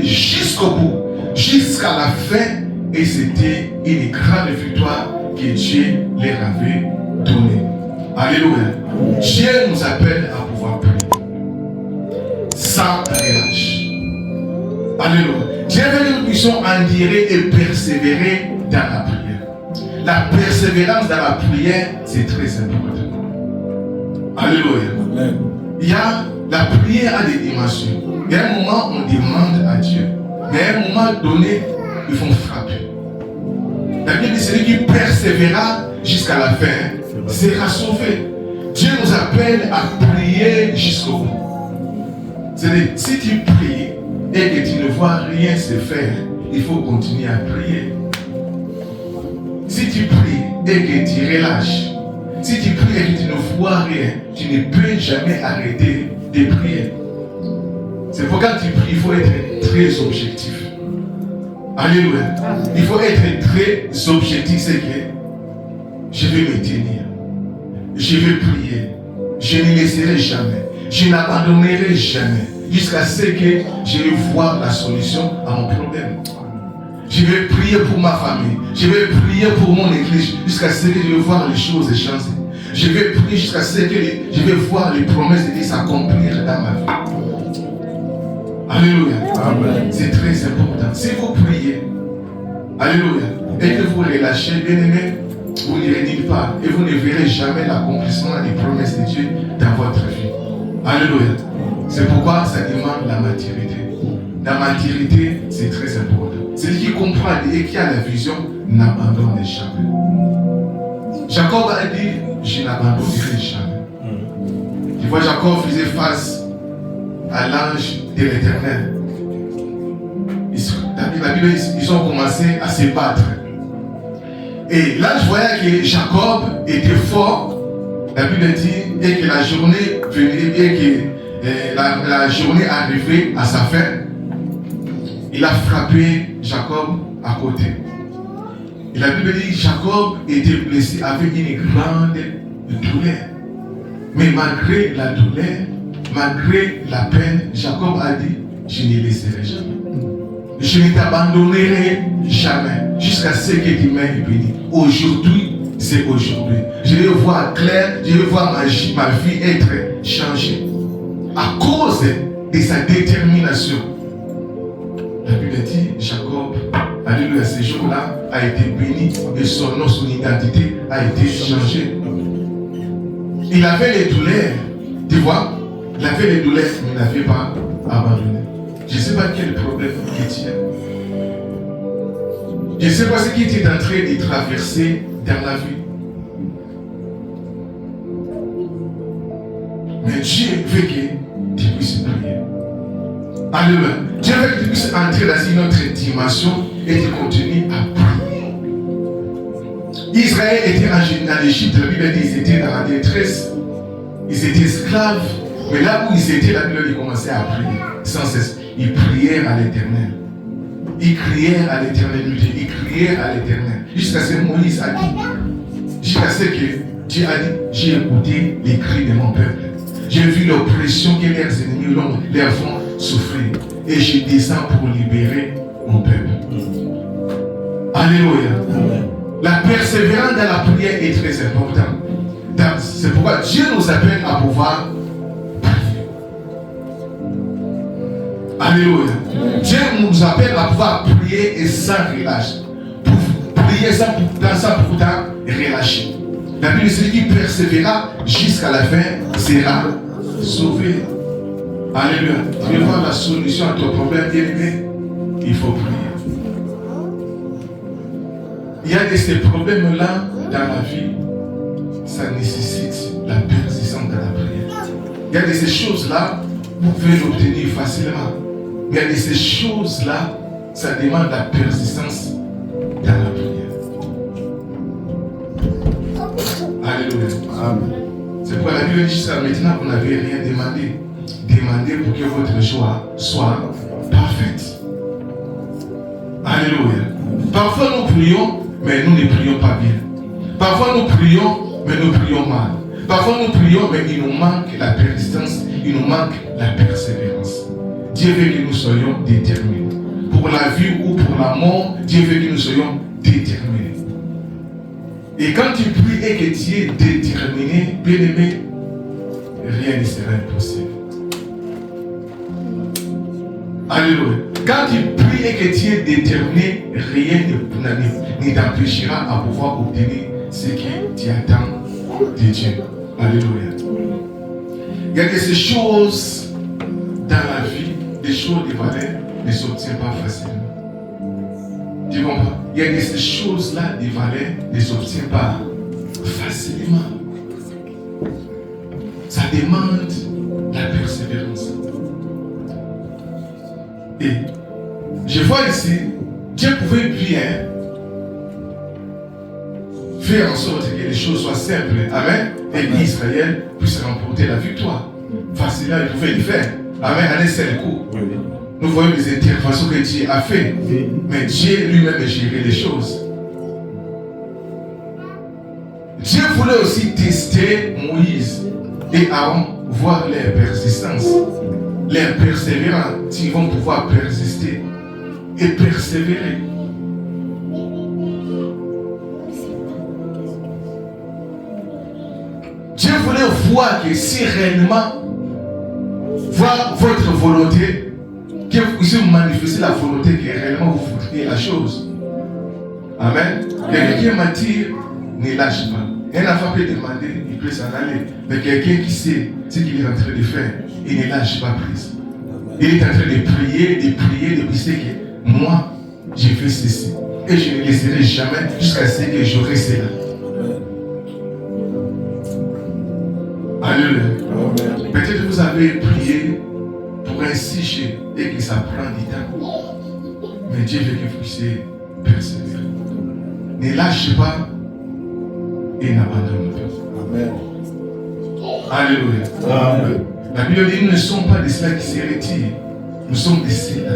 jusqu'au bout, jusqu'à la fin, et c'était une grande victoire que Dieu leur avait donnée. Alléluia. Dieu nous appelle à pouvoir prier sans relâche. Alléluia. Dieu veut que nous puissions endurer et persévérer dans la prière. La persévérance dans la prière, c'est très important. Alléluia. Amen. Il y a la prière a des dimensions. Il y a un moment où on demande à Dieu. Mais à un moment donné, il faut frapper. La Bible dit celui qui persévéra jusqu'à la fin sera sauvé. Dieu nous appelle à prier jusqu'au bout. C'est-à-dire, si tu pries et que tu ne vois rien se faire, il faut continuer à prier. Si tu pries et que tu relâches, si tu pries et que tu ne vois rien, tu ne peux jamais arrêter de prier. C'est pourquoi quand tu pries, il faut être très objectif. Alléluia. Il faut être très objectif, c'est que je vais me tenir. Je vais prier. Je ne laisserai jamais. Je n'abandonnerai jamais. Jusqu'à ce que je vais voir la solution à mon problème. Je vais prier pour ma famille. Je vais prier pour mon église. Jusqu'à ce que je vais voir les choses changer. Je vais prier jusqu'à ce que je vais voir les promesses de Dieu s'accomplir dans ma vie. Alléluia. Amen. C'est très important. Si vous priez, alléluia, et que vous relâchez, bien aimé, vous n'irez nulle part et vous ne verrez jamais l'accomplissement des promesses de Dieu dans votre vie. Alléluia. C'est pourquoi ça demande la maturité. La maturité, c'est très important. Celui qui comprend et qui a la vision n'abandonne jamais. Jacob a dit, je n'abandonnerai jamais. Tu vois, Jacob faisait face à l'ange de l'Éternel. La Bible, ils ont commencé à se battre. Et l'ange voyait que Jacob était fort. La Bible dit, et que la journée venait, et que la journée arrivait à sa fin. Il a frappé Jacob à côté. Et la Bible dit, Jacob était blessé avec une grande douleur. Mais malgré la douleur, malgré la peine, Jacob a dit, je ne laisserai jamais. Je ne t'abandonnerai jamais jusqu'à ce que tu m'aies béni. Aujourd'hui, c'est aujourd'hui. Je vais voir clair, je vais voir ma vie être changée. À cause de sa détermination. La Bible dit, Jacob, alléluia, ce jour-là a été béni et son nom, son identité a été changée. Il avait les douleurs, tu vois, il avait les douleurs, mais il n'avait pas abandonné. Je ne sais pas quel problème il tient. Je ne sais pas ce qui était en train de traverser dans la vie. Mais Dieu veut que tu puisses prier. Alléluia. Dieu veut que tu puisses entrer dans une autre dimension et tu continues à prier. Israël était en Égypte, la Bible dit qu'ils étaient dans la détresse. Ils étaient esclaves. Mais là où ils étaient, la Bible dit qu'ils commençaient à prier sans cesse. Ils prièrent à l'Éternel. Ils crièrent à l'Éternel. Ils crièrent à l'Éternel. Jusqu'à ce que Moïse a dit. Jusqu'à ce que Dieu a dit, j'ai écouté les cris de mon peuple. J'ai vu l'oppression que leurs ennemis leur font souffrir. Et je descends pour libérer mon peuple. Alléluia. La persévérance dans la prière est très importante. C'est pourquoi Dieu nous appelle à pouvoir prier. Alléluia. Dieu nous appelle à pouvoir prier et sans relâche. Pour prier sans pourtant relâcher. La Bible, celui qui persévérera jusqu'à la fin sera sauvé. Alléluia. Tu veux voir la solution à ton problème, bien-aimé? Il faut prier. Il y a de ces problèmes-là dans la vie, ça nécessite la persistance dans la prière. Il y a de ces choses-là, vous pouvez l'obtenir facilement. Mais il y a de ces choses-là, ça demande la persistance dans la prière. Alléluia. Amen. C'est pourquoi la Bible dit jusqu'à maintenant, vous n'avez rien demandé. Demandez pour que votre joie soit parfaite. Alléluia. Parfois nous prions, mais nous ne prions pas bien. Parfois nous prions, mais nous prions mal. Parfois nous prions, mais il nous manque la persistance, il nous manque la persévérance. Dieu veut que nous soyons déterminés. Pour la vie ou pour la mort, Dieu veut que nous soyons déterminés. Et quand tu pries et que tu es déterminé, bien-aimé, rien ne sera impossible. Alléluia. Quand tu pries et que tu es déterminé, rien ne t'empêchera à pouvoir obtenir ce que tu attends de Dieu. Alléluia. Il y a des choses dans la vie, des choses de valeur ne s'obtiennent pas facilement. Tu comprends? Il y a des choses là de valeur ne s'obtiennent pas facilement. Ça demande la persévérance. Et je vois ici, Dieu pouvait bien faire en sorte que les choses soient simples. Amen. Et qu'Israël puisse remporter la victoire. Facilement, il pouvait le faire. Amen. En un seul coup. Nous voyons les interventions que Dieu a fait. Mais Dieu lui-même a géré les choses. Dieu voulait aussi tester Moïse et Aaron, voir leur persistance, leur persévérance, s'ils vont pouvoir persister et persévérer. Dieu voulait voir que si réellement, voir votre volonté, que vous puissiez manifester la volonté que réellement vous voudriez la chose. Amen. Quelqu'un m'a dit, ne lâche pas. Un enfant peut demander, il peut s'en aller. Mais quelqu'un qui sait ce qu'il est en train de faire, il ne lâche pas prise. Il est en train de prier, de prier que moi, j'ai fait ceci. Et je ne laisserai jamais jusqu'à ce que j'aurai cela. Alléluia. Peut-être que vous avez prié pour un sujet et que ça prend du temps. Mais Dieu veut que vous puissiez persévérer. Ne lâchez pas et n'abandonne pas. Amen. Alléluia. Amen. La Bible dit, nous ne sommes pas de ceux qui se retirent. Nous sommes des ceux-là.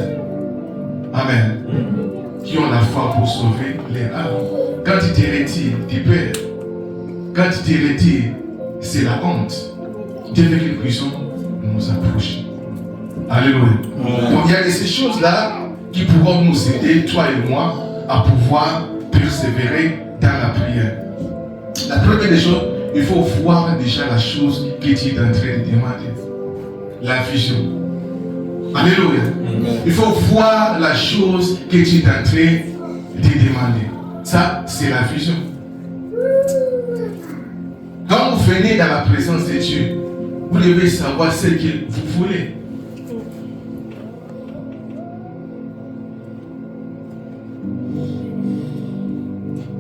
Amen. Qui ont la foi pour sauver les âmes. Quand tu te retires, tu perds. Quand tu te retires, c'est la honte. Dieu veut que nous puissions nous approcher. Alléluia. Donc il y a ces choses-là qui pourront nous aider, toi et moi, à pouvoir persévérer dans la prière. La première des choses, il faut voir déjà la chose que tu es en train de demander. La vision. Alléluia. Il faut voir la chose que tu es en train de demander. Ça, c'est la vision. Quand vous venez dans la présence de Dieu, vous devez savoir ce que vous voulez.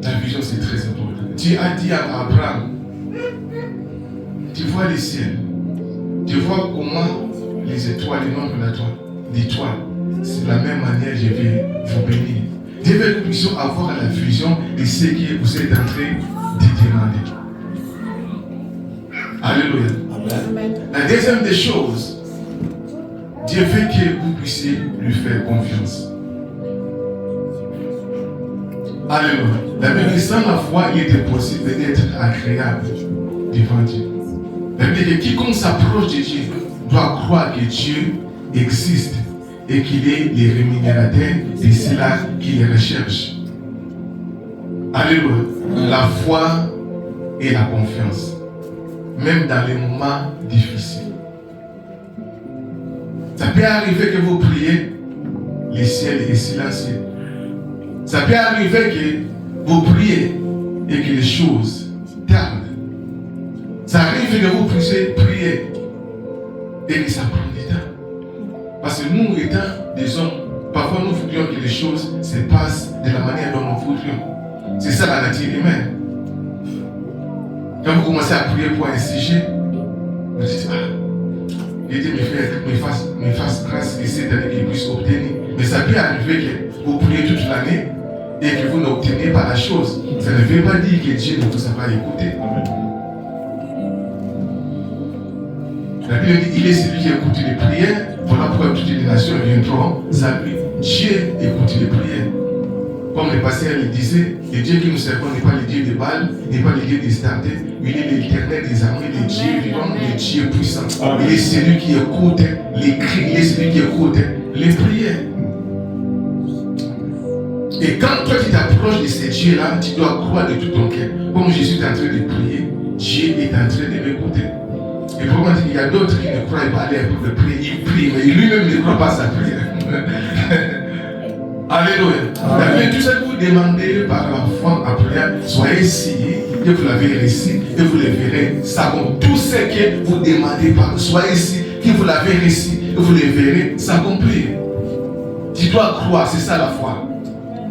La vision, c'est très important. Dieu a dit à Abraham, tu vois les ciels, tu vois comment les étoiles, le nombre d'étoiles, c'est de la même manière je vais vous bénir. Dieu veut que nous puissions avoir la vision de ce que vous êtes en train de demander. Alléluia. Amen. La deuxième des choses, Dieu veut que vous puissiez lui faire confiance. Alléluia. La Bible dit, sans la foi, il est impossible d'être agréable devant Dieu. La Bible dit que quiconque s'approche de Dieu doit croire que Dieu existe et qu'il est le rémunérateur de ceux-là qui les recherchent. Alléluia. La foi et la confiance. Même dans les moments difficiles. Ça peut arriver que vous priez, le ciel est silencieux. Ça peut arriver que vous priez et que les choses tardent. Ça arrive que vous puissiez prier et que ça prend du temps. Parce que nous, étant des hommes, parfois nous voudrions que les choses se passent de la manière dont nous voudrions. C'est ça la nature humaine. Quand vous commencez à prier pour un sujet, vous dites, Dieu me fasse grâce que cette année qu'il puisse obtenir. Mais ça peut arriver que vous priez toute l'année et que vous n'obtenez pas la chose. Ça ne veut pas dire que Dieu ne vous a pas écouté. La Bible dit, il est celui qui écoute les prières. Voilà pourquoi toutes les nations viendront s'appuyer. Dieu écoute les prières. Comme le pasteur le disait, le Dieu que nous servons n'est pas le Dieu de Baal, n'est pas le Dieu des Stardés, il est l'Éternel des armées, le Dieu vivant, le Dieu puissant. Il est celui qui écoute les cris, il est celui qui écoute les prières. Et quand toi tu t'approches de ce Dieu-là, tu dois croire de tout ton cœur. Comme Jésus est en train de prier, Dieu est en train de m'écouter. Et pour moi, il y a d'autres qui ne croient pas à l'air pour le prier, il prie, mais lui-même ne croit pas à sa prière. Alléluia. Tout ce que vous demandez par la foi en prière, soyez sciés que vous l'avez reçu et vous le verrez. S'accomplir. Tout ce que vous demandez par soyez sciés que vous l'avez reçu et vous le verrez s'accomplir. Tu dois croire, c'est ça la foi.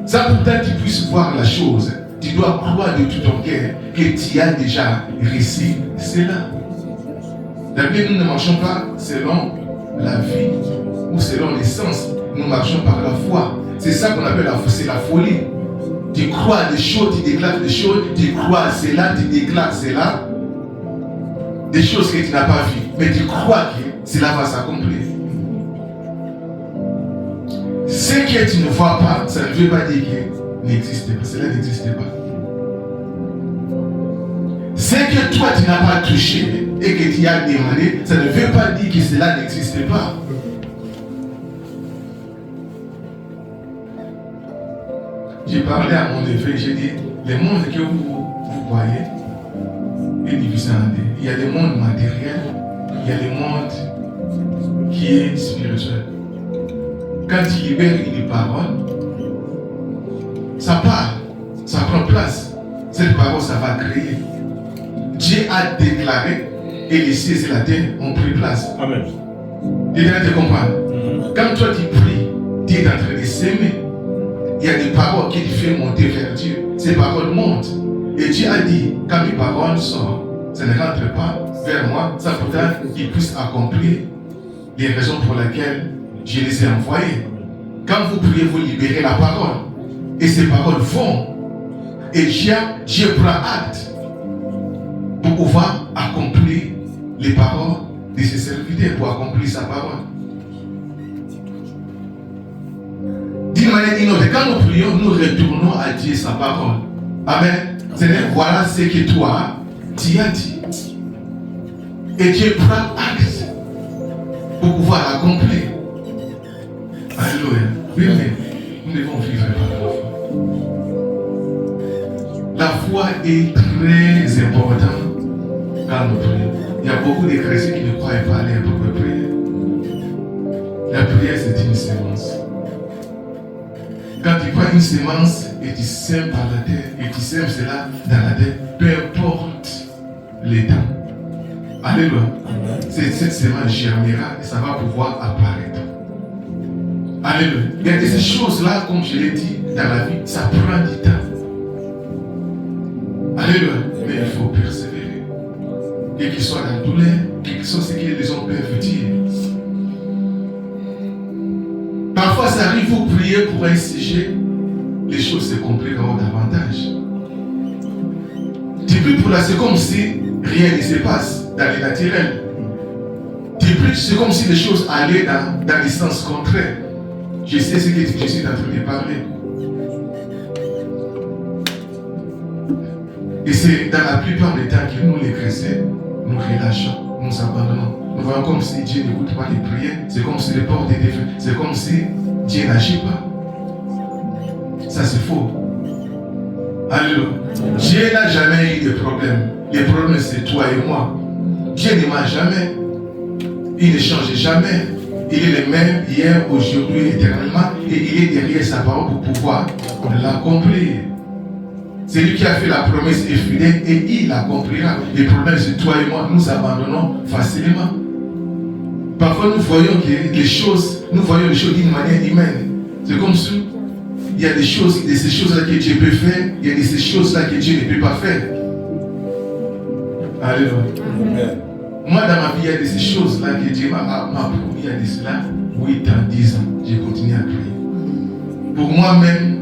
Ça pour que tu puisses voir la chose. Tu tu dois croire de tout ton cœur que tu as déjà reçu cela. La Bible, nous ne marchons pas selon la vie ou selon les sens. Nous marchons par la foi. C'est ça qu'on appelle la foi, c'est la folie. Tu crois à des choses, tu déclares des choses, tu crois à cela, tu déclares cela. Des choses que tu n'as pas vues, mais tu crois que cela va s'accomplir. Ce que tu ne vois pas, ça ne veut pas dire que n'existe pas. Cela n'existe pas. Ce que toi tu n'as pas touché et que tu as demandé, ça ne veut pas dire que cela n'existe pas. J'ai parlé à mon neveu, j'ai dit, le monde que vous voyez est divisé en deux. Il y a le monde matériel, il y a le monde qui est spirituel. Quand tu libères une parole, ça part, ça prend place. Cette parole, ça va créer. Dieu a déclaré et les cieux et la terre ont pris place. Amen. Tu viens de comprendre. Quand toi tu pries, tu es en train de s'aimer. Il y a des paroles qui te font monter vers Dieu. Ces paroles montent. Et Dieu a dit, quand mes paroles sortent, ça ne rentre pas vers moi, ça pourtant qu'ils puissent accomplir les raisons pour lesquelles je les ai envoyés. Quand vous priez, vous libérez la parole. Et ces paroles vont. Et Dieu prend acte pour pouvoir accomplir les paroles de ses serviteurs, pour accomplir sa parole. D'une manière innovante, quand nous prions, nous retournons à Dieu sa parole. Amen. Seigneur, voilà ce que toi, tu as dit. Et Dieu prend acte pour pouvoir l'accomplir. Alléluia. Oui, mais nous devons vivre par la foi. La foi est très importante quand nous prions. Il y a beaucoup de chrétiens qui ne croient pas à leur propre prière. La prière, c'est une sémence. Quand tu prends une sémence et tu sèmes par la terre, et tu sèmes cela dans la terre, peu importe les temps. Alléluia. Cette sémence germera et ça va pouvoir apparaître. Alléluia. Il y a ces choses-là, comme je l'ai dit, dans la vie, ça prend du temps. Alléluia. Mais il faut persévérer. Quel qu'il soit la douleur, quel que soit ce que les hommes peuvent dire. Parfois, ça arrive, vous priez pour un sujet, les choses se compliqueront davantage. Tu pries pour la, c'est comme si rien ne se passe dans le naturel. Tu pries, c'est comme si les choses allaient dans les sens contraires. Je sais ce que je suis en train de parler. Et c'est dans la plupart des temps que nous, les chrétiens, nous relâchons, nous abandonnons. Nous voyons comme si Dieu n'écoute pas les prières, c'est comme si les portes étaient fermées, c'est comme si Dieu n'agit pas. Ça c'est faux. Alléluia. Dieu n'a jamais eu de problème. Les problèmes c'est toi et moi. Dieu ne ment jamais. Il ne change jamais. Il est le même hier, aujourd'hui, éternellement. Et il est derrière sa parole pour pouvoir l'accomplir. C'est lui qui a fait la promesse et fidèle et il l'accomplira. Les problèmes c'est toi et moi, nous abandonnons facilement. Parfois nous voyons que les choses, d'une manière humaine. C'est comme si il y a des choses, de ces choses-là que Dieu peut faire, il y a de ces choses-là que Dieu ne peut pas faire. Alléluia. Amen. Moi dans ma vie, il y a de ces choses-là que Dieu m'a promis, il y a de cela 8 ans, 10 ans, j'ai continué à prier. Pour moi-même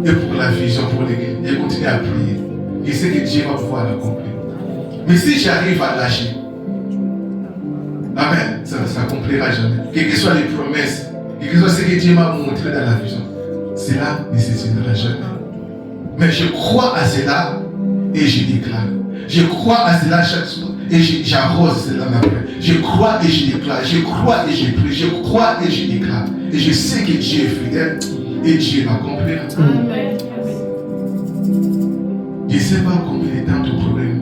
et pour la vision, pour l'église, j'ai continué à prier. Et c'est que Dieu va pouvoir l'accomplir. Mais si j'arrive à lâcher, amen, ça ne s'accomplira jamais. Quelles que soient les promesses, quel que soit ce que Dieu m'a montré dans la vision, cela ne se tiendra jamais. Mais je crois à cela et je déclare. Je crois à cela chaque soir et j'arrose cela ma prière. Je crois et je déclare. Je crois et je prie. Je crois et je déclare. Et je sais que Dieu est fidèle et Dieu l'accomplira. Amen. Je ne sais pas combien de temps ton problème.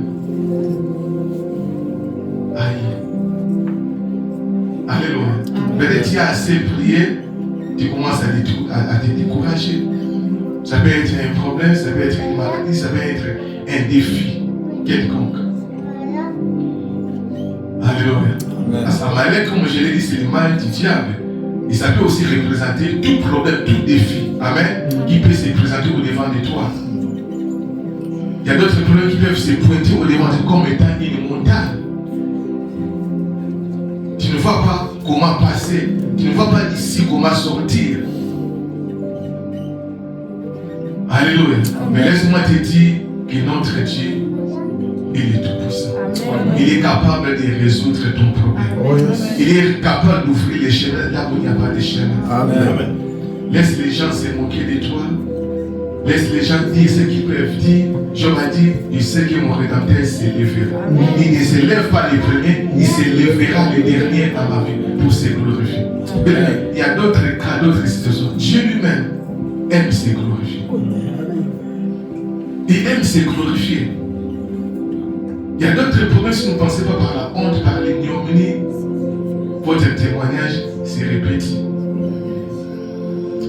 Aïe. Alléluia. Peut-être tu as assez prié, tu commences à te décourager. Ça peut être un problème, ça peut être une maladie, ça peut être un défi quelconque. Alléluia. Amalek, comme je l'ai dit, c'est le mal du diable. Et ça peut aussi représenter tout problème, tout défi. Amen. Qui peut se présenter au devant de toi. Il y a d'autres problèmes qui peuvent se pointer au devant comme étant une montagne. Tu ne vois pas comment passer. Tu ne vois pas d'ici comment sortir. Alléluia. Mais laisse-moi te dire que notre Dieu, il est tout puissant. Il est capable de résoudre ton problème. Il est capable d'ouvrir les chemins là où il n'y a pas de chemin. Amen. Laisse les gens se moquer de toi. Laisse les gens dire ce qu'ils peuvent dire. Job a dit, il sait que mon Rédempteur s'élèvera. Il ne se lève pas les premiers, il se lèvera les derniers dans ma vie pour se glorifier. Il y a d'autres cas, d'autres situations. Dieu lui-même aime se glorifier. Il aime se glorifier. Il y a d'autres problèmes si vous ne pensez pas par la honte, par l'ignominie. Votre témoignage se répète.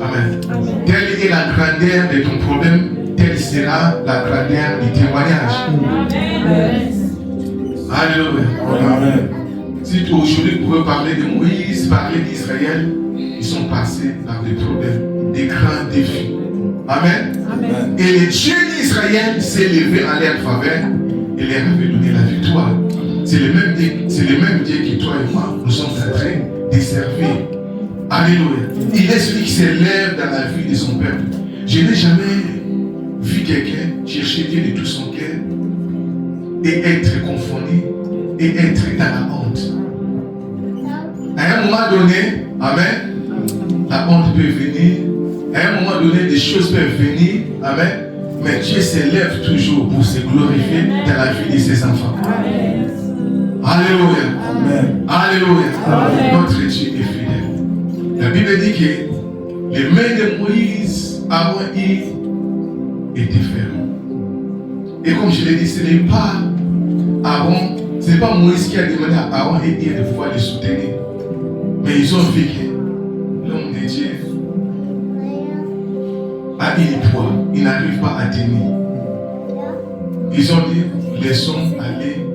Amen. Telle est la grandeur de ton problème, telle sera la grandeur du témoignage. Amen. Alléluia. Amen. Si aujourd'hui vous pouvez parler de Moïse, parler d'Israël, ils sont passés par des problèmes, des grands défis. Amen. Amen. Et le Dieu d'Israël s'est levé en leur faveur et leur avait donné la victoire. C'est le même Dieu que toi et moi, nous sommes en train de servir. Alléluia. Il est celui qui s'élève dans la vie de son peuple. Je n'ai jamais vu quelqu'un chercher Dieu de tout son cœur et être confondu et être dans la honte. À un moment donné, amen, la honte peut venir. À un moment donné, des choses peuvent venir. Amen. Mais Dieu s'élève toujours pour se glorifier dans la vie de ses enfants. Amen. Alléluia. Amen. Alléluia. Amen. Notre Dieu est fidèle. La Bible dit que les mains de Moïse avant étaient fermes. Et comme je l'ai dit, ce n'est pas Aaron, ce n'est pas Moïse qui a demandé à Aaron et Hir de pouvoir les soutenir. Mais ils ont vu que l'homme de Dieu a une poids, il n'arrive pas à tenir. Ils ont dit, laissons aller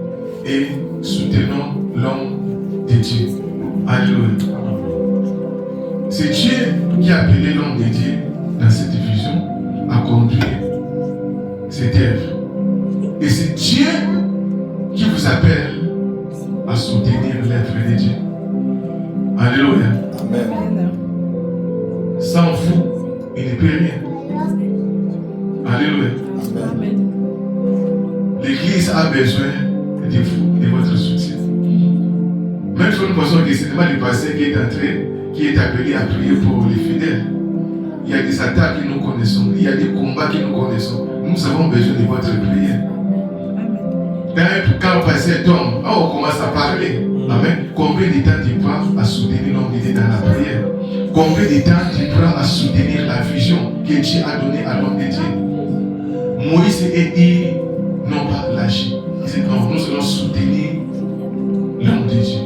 et soutenons l'homme de Dieu. Alléluia. C'est Dieu qui a appelé l'homme de Dieu dans cette vision à conduire cette œuvre. Et c'est Dieu qui vous appelle à soutenir l'œuvre de Dieu. Alléluia. Amen. Sans vous, il ne peut rien. Alléluia. Amen. L'Église a besoin de vous, de votre soutien. Même si nous pensons que ce n'est pas le pasteur qui est entré, qui est appelé à prier pour les fidèles. Il y a des attaques que nous connaissons, il y a des combats que nous connaissons. Nous avons besoin de votre prière. Quand le pasteur tombe, on commence à parler. Amen. Combien de temps tu prends à soutenir l'homme de Dieu dans la prière? Combien de temps tu prends à soutenir la vision que Dieu a donnée à l'homme de Dieu? Moïse et Hir n'ont pas lâché. Ils disent non, nous allons soutenir l'homme de Dieu.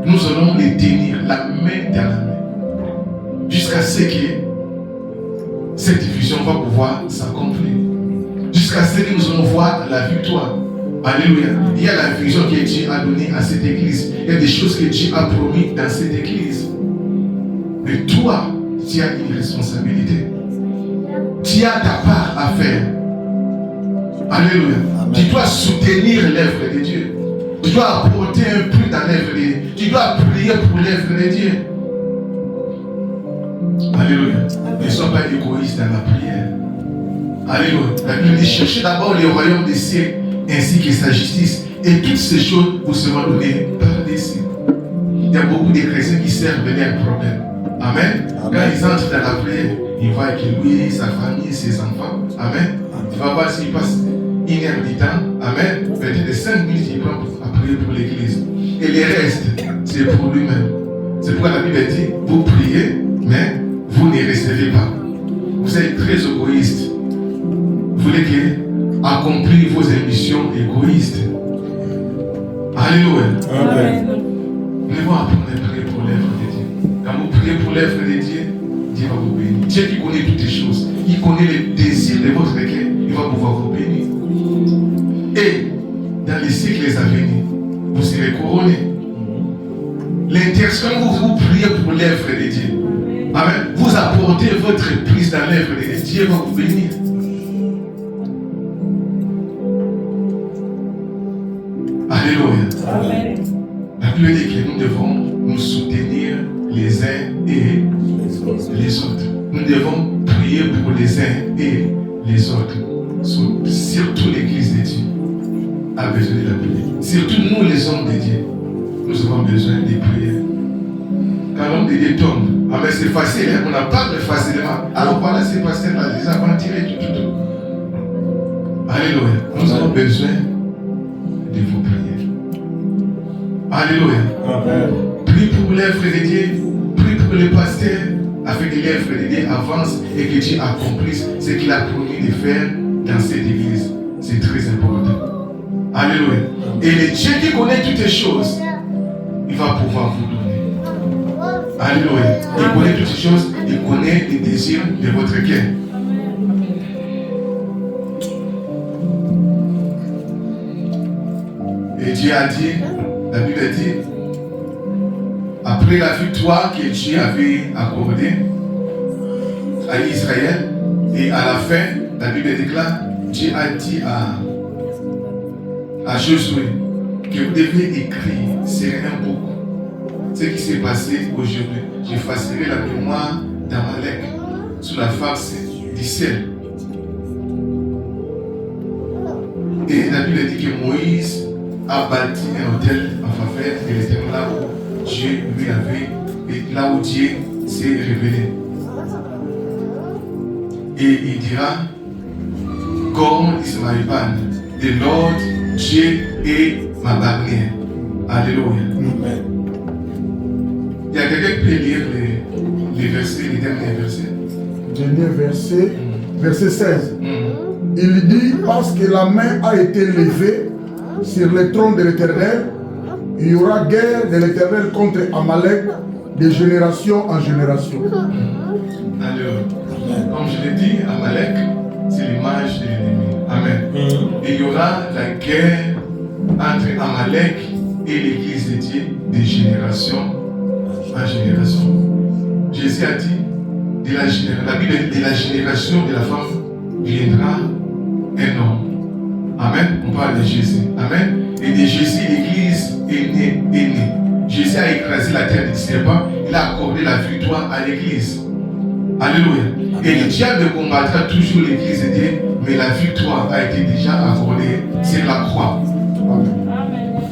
Nous allons les tenir la main dans la main. Jusqu'à ce que cette vision va pouvoir s'accomplir. Jusqu'à ce que nous allons voir la victoire. Alléluia. Il y a la vision que Dieu a donnée à cette église. Il y a des choses que Dieu a promis dans cette église. Mais toi, tu as une responsabilité. Tu as ta part à faire. Alléluia. Amen. Tu dois soutenir l'œuvre de Dieu. Tu dois apporter un plus dans l'œuvre de Dieu. Tu dois prier pour l'œuvre de Dieu. Alléluia. Ne sois pas égoïste dans la prière. Alléluia. La Bible dit, cherchez d'abord le royaume des cieux ainsi que sa justice. Et toutes ces choses vous seront données par des cieux. Il y a beaucoup de chrétiens qui servent leurs problèmes. Amen. Amen. Quand ils entrent dans la prière, ils voient que lui, sa famille, ses enfants. Amen. Tu vas voir s'il passe une heure du temps. Amen. Peut-être 5 minutes, il prend à prier pour l'église. Et le reste, c'est pour lui-même. C'est pourquoi la Bible dit, vous priez, mais vous ne recevez pas. Vous êtes très égoïste. Vous voulez que accomplir vos ambitions égoïstes. Alléluia. Amen. Nous devons apprendre à prier pour l'œuvre de Dieu. Quand vous priez pour l'œuvre de Dieu, Dieu va vous bénir. Dieu qui connaît toutes les choses, il connaît les désirs de votre cœur, il va pouvoir vous bénir. Et dans les siècles à venir, vous serez couronnés. L'intercession, vous priez pour l'œuvre de Dieu. Amen. Vous apportez votre prise dans l'œuvre de Dieu. Dieu va vous bénir. Alléluia. Amen. La Bible dit que nous devons nous soutenir les uns et les autres. Nous devons prier pour les uns et les autres. Surtout l'Église de Dieu a besoin de la prière. Surtout nous les hommes de Dieu, nous avons besoin de prier. Quand l'homme de Dieu tombe, ah mais c'est facile, hein? On n'a pas de facilement. Alors voilà, c'est pasteur là, les avons tiré tout. Alléluia. Nous avons besoin de vos prières. Alléluia. Amen. Prie pour les frères de Dieu, prie pour les pasteurs, afin que les frères de Dieu avancent et que Dieu accomplisse ce qu'il a promis de faire dans cette église. C'est très important. Alléluia. Et le Dieu qui connaît toutes les choses, il va pouvoir vous donner. Alléluia. Il connaît toutes ces choses, il connaît les désirs de votre cœur. Et Dieu a dit, la Bible dit, après la victoire que Dieu avait accordée à Israël, et à la fin, la Bible déclare, Dieu a dit à Josué que vous devez écrire sur un bouc ce qui s'est passé aujourd'hui. J'effacerai la mémoire d'Amalek sous la face du ciel. Et la Bible dit que Moïse a bâti un hôtel en faveur de l'Éternel là où Dieu lui avait, et là où Dieu s'est révélé. Et il dira, God is my band, the Lord Dieu est ma bannière. Alléluia. Amen. Il y a quelqu'un qui peut lire les versets, les derniers versets. Dernier verset, verset 16. Il dit, parce que la main a été levée sur le trône de l'Éternel, il y aura guerre de l'Éternel contre Amalek de génération en génération. Alléluia. Comme je l'ai dit, Amalek, c'est l'image de l'ennemi. Amen. Et il y aura la guerre entre Amalek et l'Église de Dieu de génération en génération. Jésus a dit, la Bible dit, de la génération de la femme viendra un homme. Amen. On parle de Jésus. Amen. Et de Jésus, l'Église est née. Jésus a écrasé la terre du serpent. Il a accordé la victoire à l'Église. Alléluia. Et le diable combattra toujours l'Église de Dieu, mais la victoire a été déjà accordée sur la croix.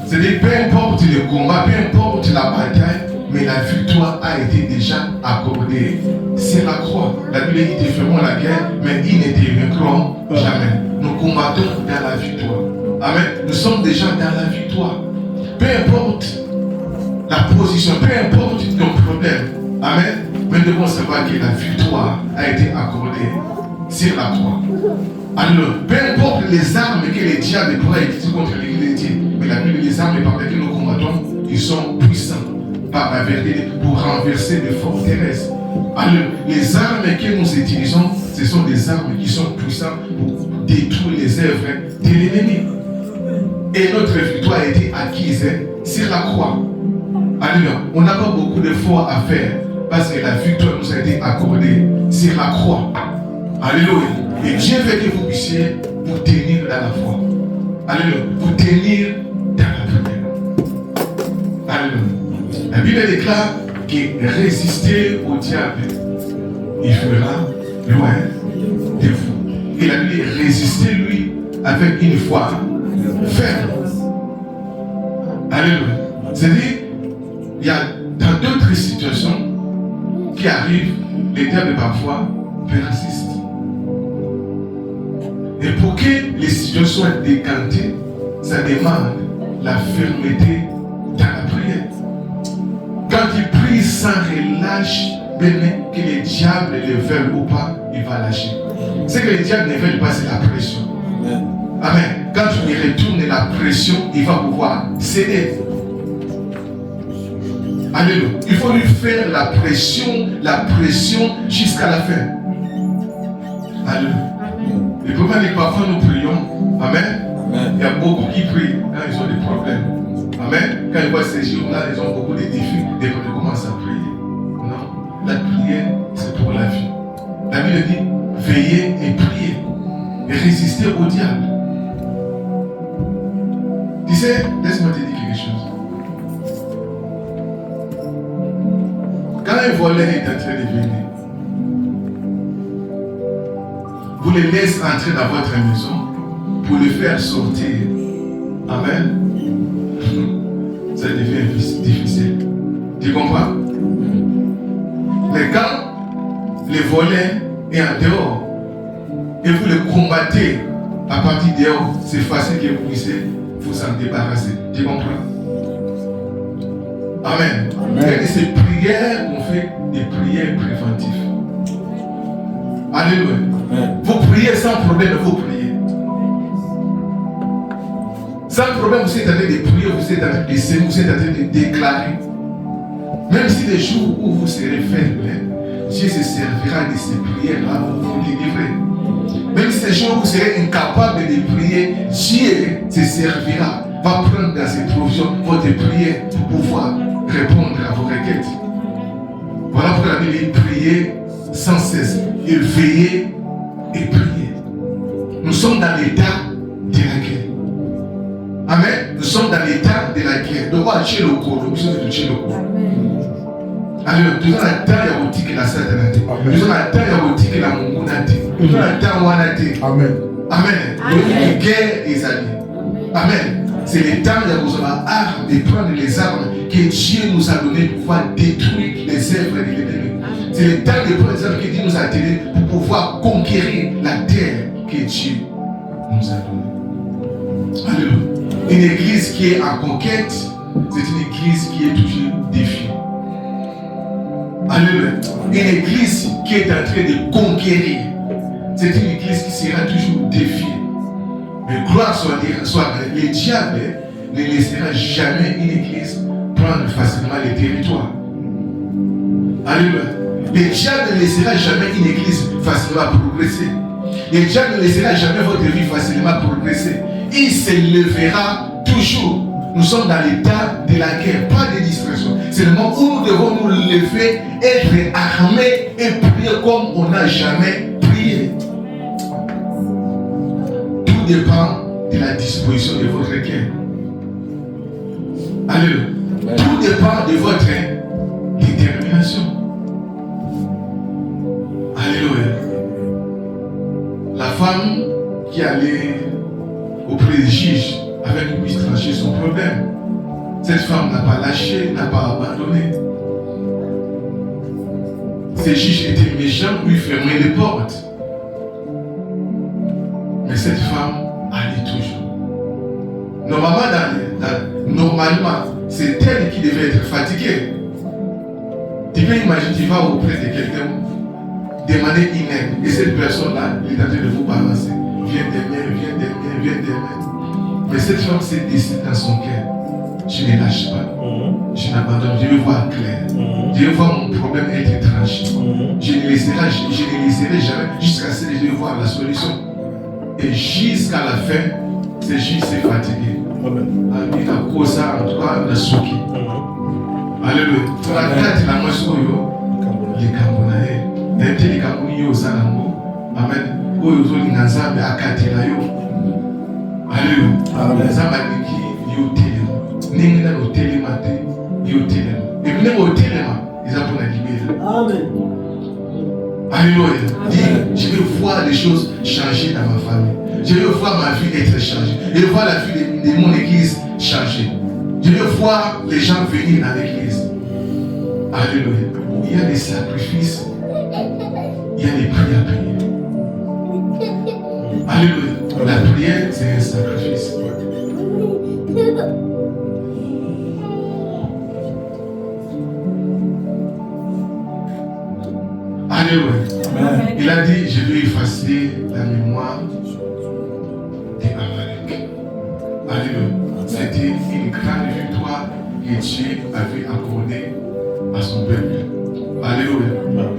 C'est-à-dire, peu importe le combat, peu importe la bataille, mais la victoire a été déjà accordée sur la croix. La Bible dit qu'ils feront la guerre, mais ils ne te vaincront jamais. Nous combattons dans la victoire. Amen. Nous sommes déjà dans la victoire. Peu importe la position, peu importe ton problème. Amen. Mais nous devons savoir que la victoire a été accordée sur la croix. Alors, peu importe les armes que les diables pourraient utiliser contre l'Église de Dieu, mais la Bible, les armes par lesquelles nous combattons, ils sont puissants par la vérité pour renverser des forteresses. Alors, les armes que nous utilisons, ce sont des armes qui sont puissantes pour détruire les œuvres de l'ennemi. Et notre victoire a été acquise sur la croix. Alléluia. On n'a pas beaucoup d'efforts à faire parce que la victoire nous a été accordée sur la croix. Alléluia. Et Dieu veut que vous puissiez vous tenir dans la foi. Alléluia. Vous tenir dans la prière. Alléluia. La Bible déclare que résister au diable, il fera loin de vous. Et la Bible dit résister lui avec une foi ferme. Alléluia. C'est-à-dire, il y a dans d'autres situations qui arrivent, les diables parfois persistent. Et pour que les situations soient décantées, ça demande la fermeté dans la prière. Quand il prie sans relâche, bien que les diables le veulent ou pas, il va lâcher. Ce que les diables ne veulent pas, c'est la pression. Amen. Quand tu lui retournes la pression, il va pouvoir céder. Alléluia. Il faut lui faire la pression jusqu'à la fin. Alléluia. Le problème est que parfois nous prions. Amen. Il y a beaucoup qui prient quand ils ont des problèmes. Amen. Quand ils voient ces jours-là, ils ont beaucoup de défis. Dès qu'ils commencent à prier. Non. La prière, c'est pour la vie. La Bible dit, veillez et priez. Et résistez au diable. Tu sais, laisse-moi te dire quelque chose. Quand un voleur est en train de venir, vous le laissez entrer dans votre maison pour le faire sortir. Amen. Ça devient difficile. Tu comprends? Mais quand le voleur est en dehors et vous le combattez à partir de dehors, c'est facile que vous puissiez vous en débarrasser. Tu comprends? Amen. Et ces prières, on fait des prières préventives. Alléluia. Vous priez sans problème, vous priez. Sans problème, vous êtes en train de prier, vous êtes en train de s'aimer, vous êtes en train de déclarer. Même si les jours où vous serez faible, Dieu se servira de ces prières-là pour vous délivrer. Même si les jours où vous serez incapable de prier, Dieu se servira, va prendre dans ses provisions votre prière pour pouvoir répondre à vos requêtes. Voilà pourquoi la Bible dit prier sans cesse, et veiller et prier. Nous sommes dans l'état de la guerre. Amen. Nous sommes dans l'état de la guerre. Donc, on va tuer le corps. Nous sommes de tuer le corps. Alors, nous avons la terre yaoutique et la satanate. Nous avons la terre yaoutique et la mongonate. Nous avons la terre wanate. Amen. Amen. Donc, la guerre est alliée. Amen. C'est le temps de prendre les armes que Dieu nous a données pour pouvoir détruire les œuvres de l'ennemi. C'est le temps de prendre les armes que Dieu nous a données pour pouvoir conquérir la terre que Dieu nous a donnée. Alléluia. Une église qui est en conquête, c'est une église qui est toujours défiée. Alléluia. Une église qui est en train de conquérir, c'est une église qui sera toujours défiée. Mais gloire soit le diable ne laissera jamais une église prendre facilement les territoires. Alléluia. Le diable ne laissera jamais une église facilement progresser. Le diable ne laissera jamais votre vie facilement progresser. Il se lèvera toujours. Nous sommes dans l'état de la guerre, pas de distraction. C'est le moment où nous devons nous lever, être armés et prier comme on n'a jamais prié. Tout dépend de la disposition de votre cœur. Alléluia. Tout dépend de votre détermination. Alléluia. La femme qui allait auprès des juges avec lui puisse trancher son problème. Cette femme n'a pas lâché, n'a pas abandonné. Ces juges étaient méchants, lui fermaient les portes. Mais cette femme allait toujours. Normalement, c'est elle qui devait être fatiguée. Tu peux imaginer, tu vas auprès de quelqu'un, demander une aide, et cette personne-là est en train de vous balancer. Viens d'aimer. Mais cette femme s'est décidée dans son cœur. Je ne lâche pas. Je n'abandonne. Je veux voir clair. Je veux voir mon problème être tranché. Je ne laisserai jamais jusqu'à ce que je vais voir la solution. Et jusqu'à la fin, ce juge s'est fatigué. Il a causé en tout cas la souki. Alléluia. Pour la carte, la moisson, les Camerounais. Les Camerounais, aux Alambo. Amen. Aux Nzambe à Katelayo. Alléluia. Nzambe a dit yo telema. Ninga no telema te yo telema. Et puis au telema, ils ont pour la libérer. Amen. Alléluia. Dis, je veux voir les choses changer dans ma famille. Je veux voir ma vie être changée. Je veux voir la vie de mon église changer. Je veux voir les gens venir dans l'église. Alléluia. Il y a des sacrifices. Il y a des prix à payer. Alléluia. La prière, c'est un sacrifice. Alléluia. Il a dit, je vais effacer la mémoire des Amalek. Alléluia. C'était une grande victoire que Dieu avait accordée à son peuple. Alléluia.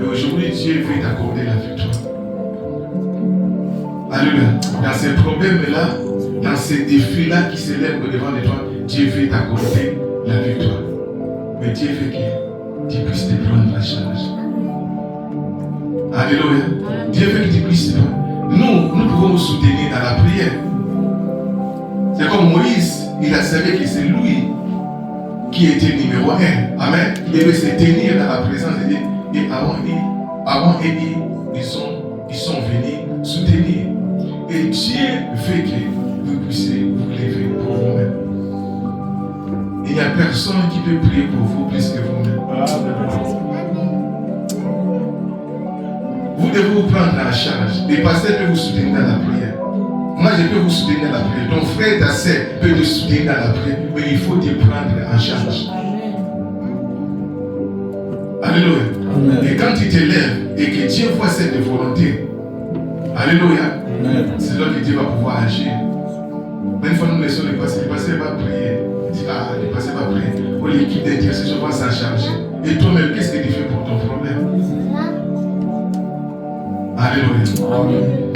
Et aujourd'hui, Dieu veut t'accorder la victoire. Alléluia. Dans ces problèmes-là, dans ces défis-là qui se lèvent au-devant de toi, Dieu veut t'accorder la victoire. Mais Dieu veut que tu puisses te prendre la charge. Alléluia. Dieu veut que tu puisses te prendre. Nous pouvons nous soutenir dans la prière. C'est comme Moïse, il a savait que c'est lui qui était numéro 1. Amen. Il devait se tenir dans la présence de Dieu. Et avant ils sont venus soutenir. Et Dieu veut que vous puissiez vous lever pour vous-même. Il n'y a personne qui peut prier pour vous plus que vous-même. Vous devez vous prendre en charge. Les pasteurs peuvent vous soutenir dans la prière. Moi, je peux vous soutenir dans la prière. Ton frère, ta sœur peut te soutenir dans la prière. Mais il faut te prendre en charge. Alléluia. Amen. Et quand tu te lèves et que Dieu voit cette volonté, alléluia, c'est là que Dieu va pouvoir agir. Mais une fois nous laissons les pasteurs va prier. Il dit, ah, les pasteurs va prier. Ou l'équipe d'intercession va s'en charger. Et toi-même, qu'est-ce que tu fais pour ton problème? Alléluia. Amen.